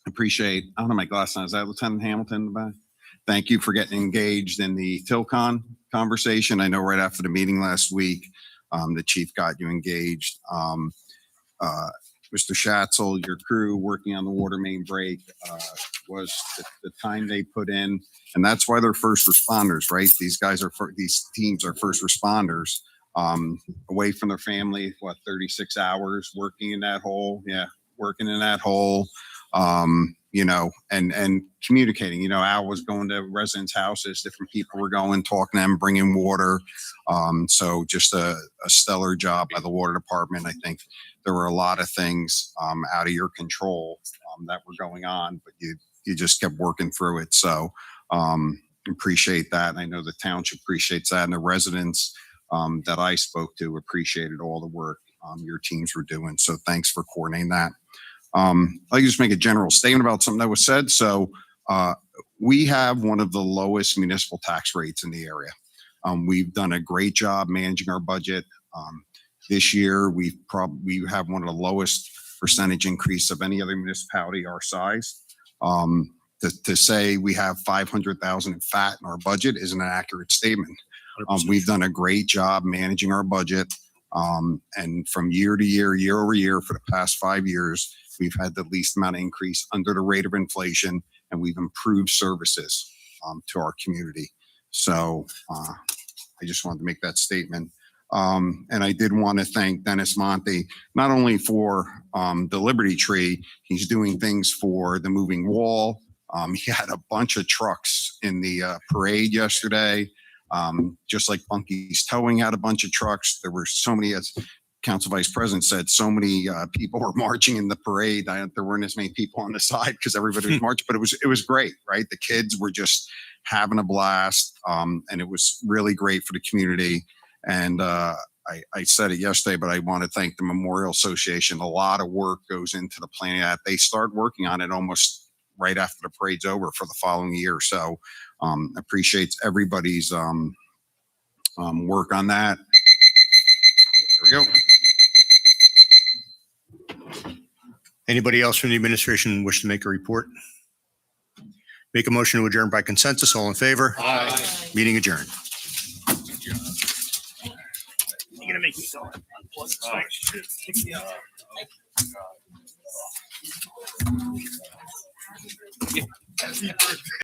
appreciate, I don't know my glasses on. Is that Lieutenant Hamilton in the back? Thank you for getting engaged in the Tilcon conversation. I know right after the meeting last week, the chief got you engaged. Mr. Schatzel, your crew working on the water main break was the time they put in. And that's why they're first responders, right? These teams are first responders away from their family, 36 hours working in that hole. Yeah, working in that hole. and communicating. Al was going to residents' houses, different people were going, talking to them, bringing water. So just a stellar job by the water department. I think there were a lot of things out of your control that were going on, but you just kept working through it. So appreciate that. And I know the township appreciates that, and the residents that I spoke to appreciated all the work your teams were doing. So thanks for coordinating that. I'd like to just make a general statement about something that was said. So we have one of the lowest municipal tax rates in the area. We've done a great job managing our budget. This year, we have one of the lowest percentage increase of any other municipality our size. To say we have 500,000 in fat in our budget isn't an accurate statement. We've done a great job managing our budget. And from year to year, year over year, for the past 5 years, we've had the least amount of increase under the rate of inflation, and we've improved services to our community. So I just wanted to make that statement. And I did want to thank Dennis Monte, not only for the Liberty Tree, he's doing things for the moving wall. He had a bunch of trucks in the parade yesterday. Just like Bunky's Towing had a bunch of trucks. There were so many, as Council Vice President said, so many people were marching in the parade. There weren't as many people on the side because everybody was marching, but it was great, right? The kids were just having a blast, and it was really great for the community. And I said it yesterday, but I want to thank the Memorial Association. A lot of work goes into the planning that they start working on it almost right after the parade's over for the following year. So appreciates everybody's work on that. There we go. Anybody else from the administration wish to make a report? Make a motion to adjourn by consensus. All in favor? Aye. Meeting adjourned. You're gonna make me go.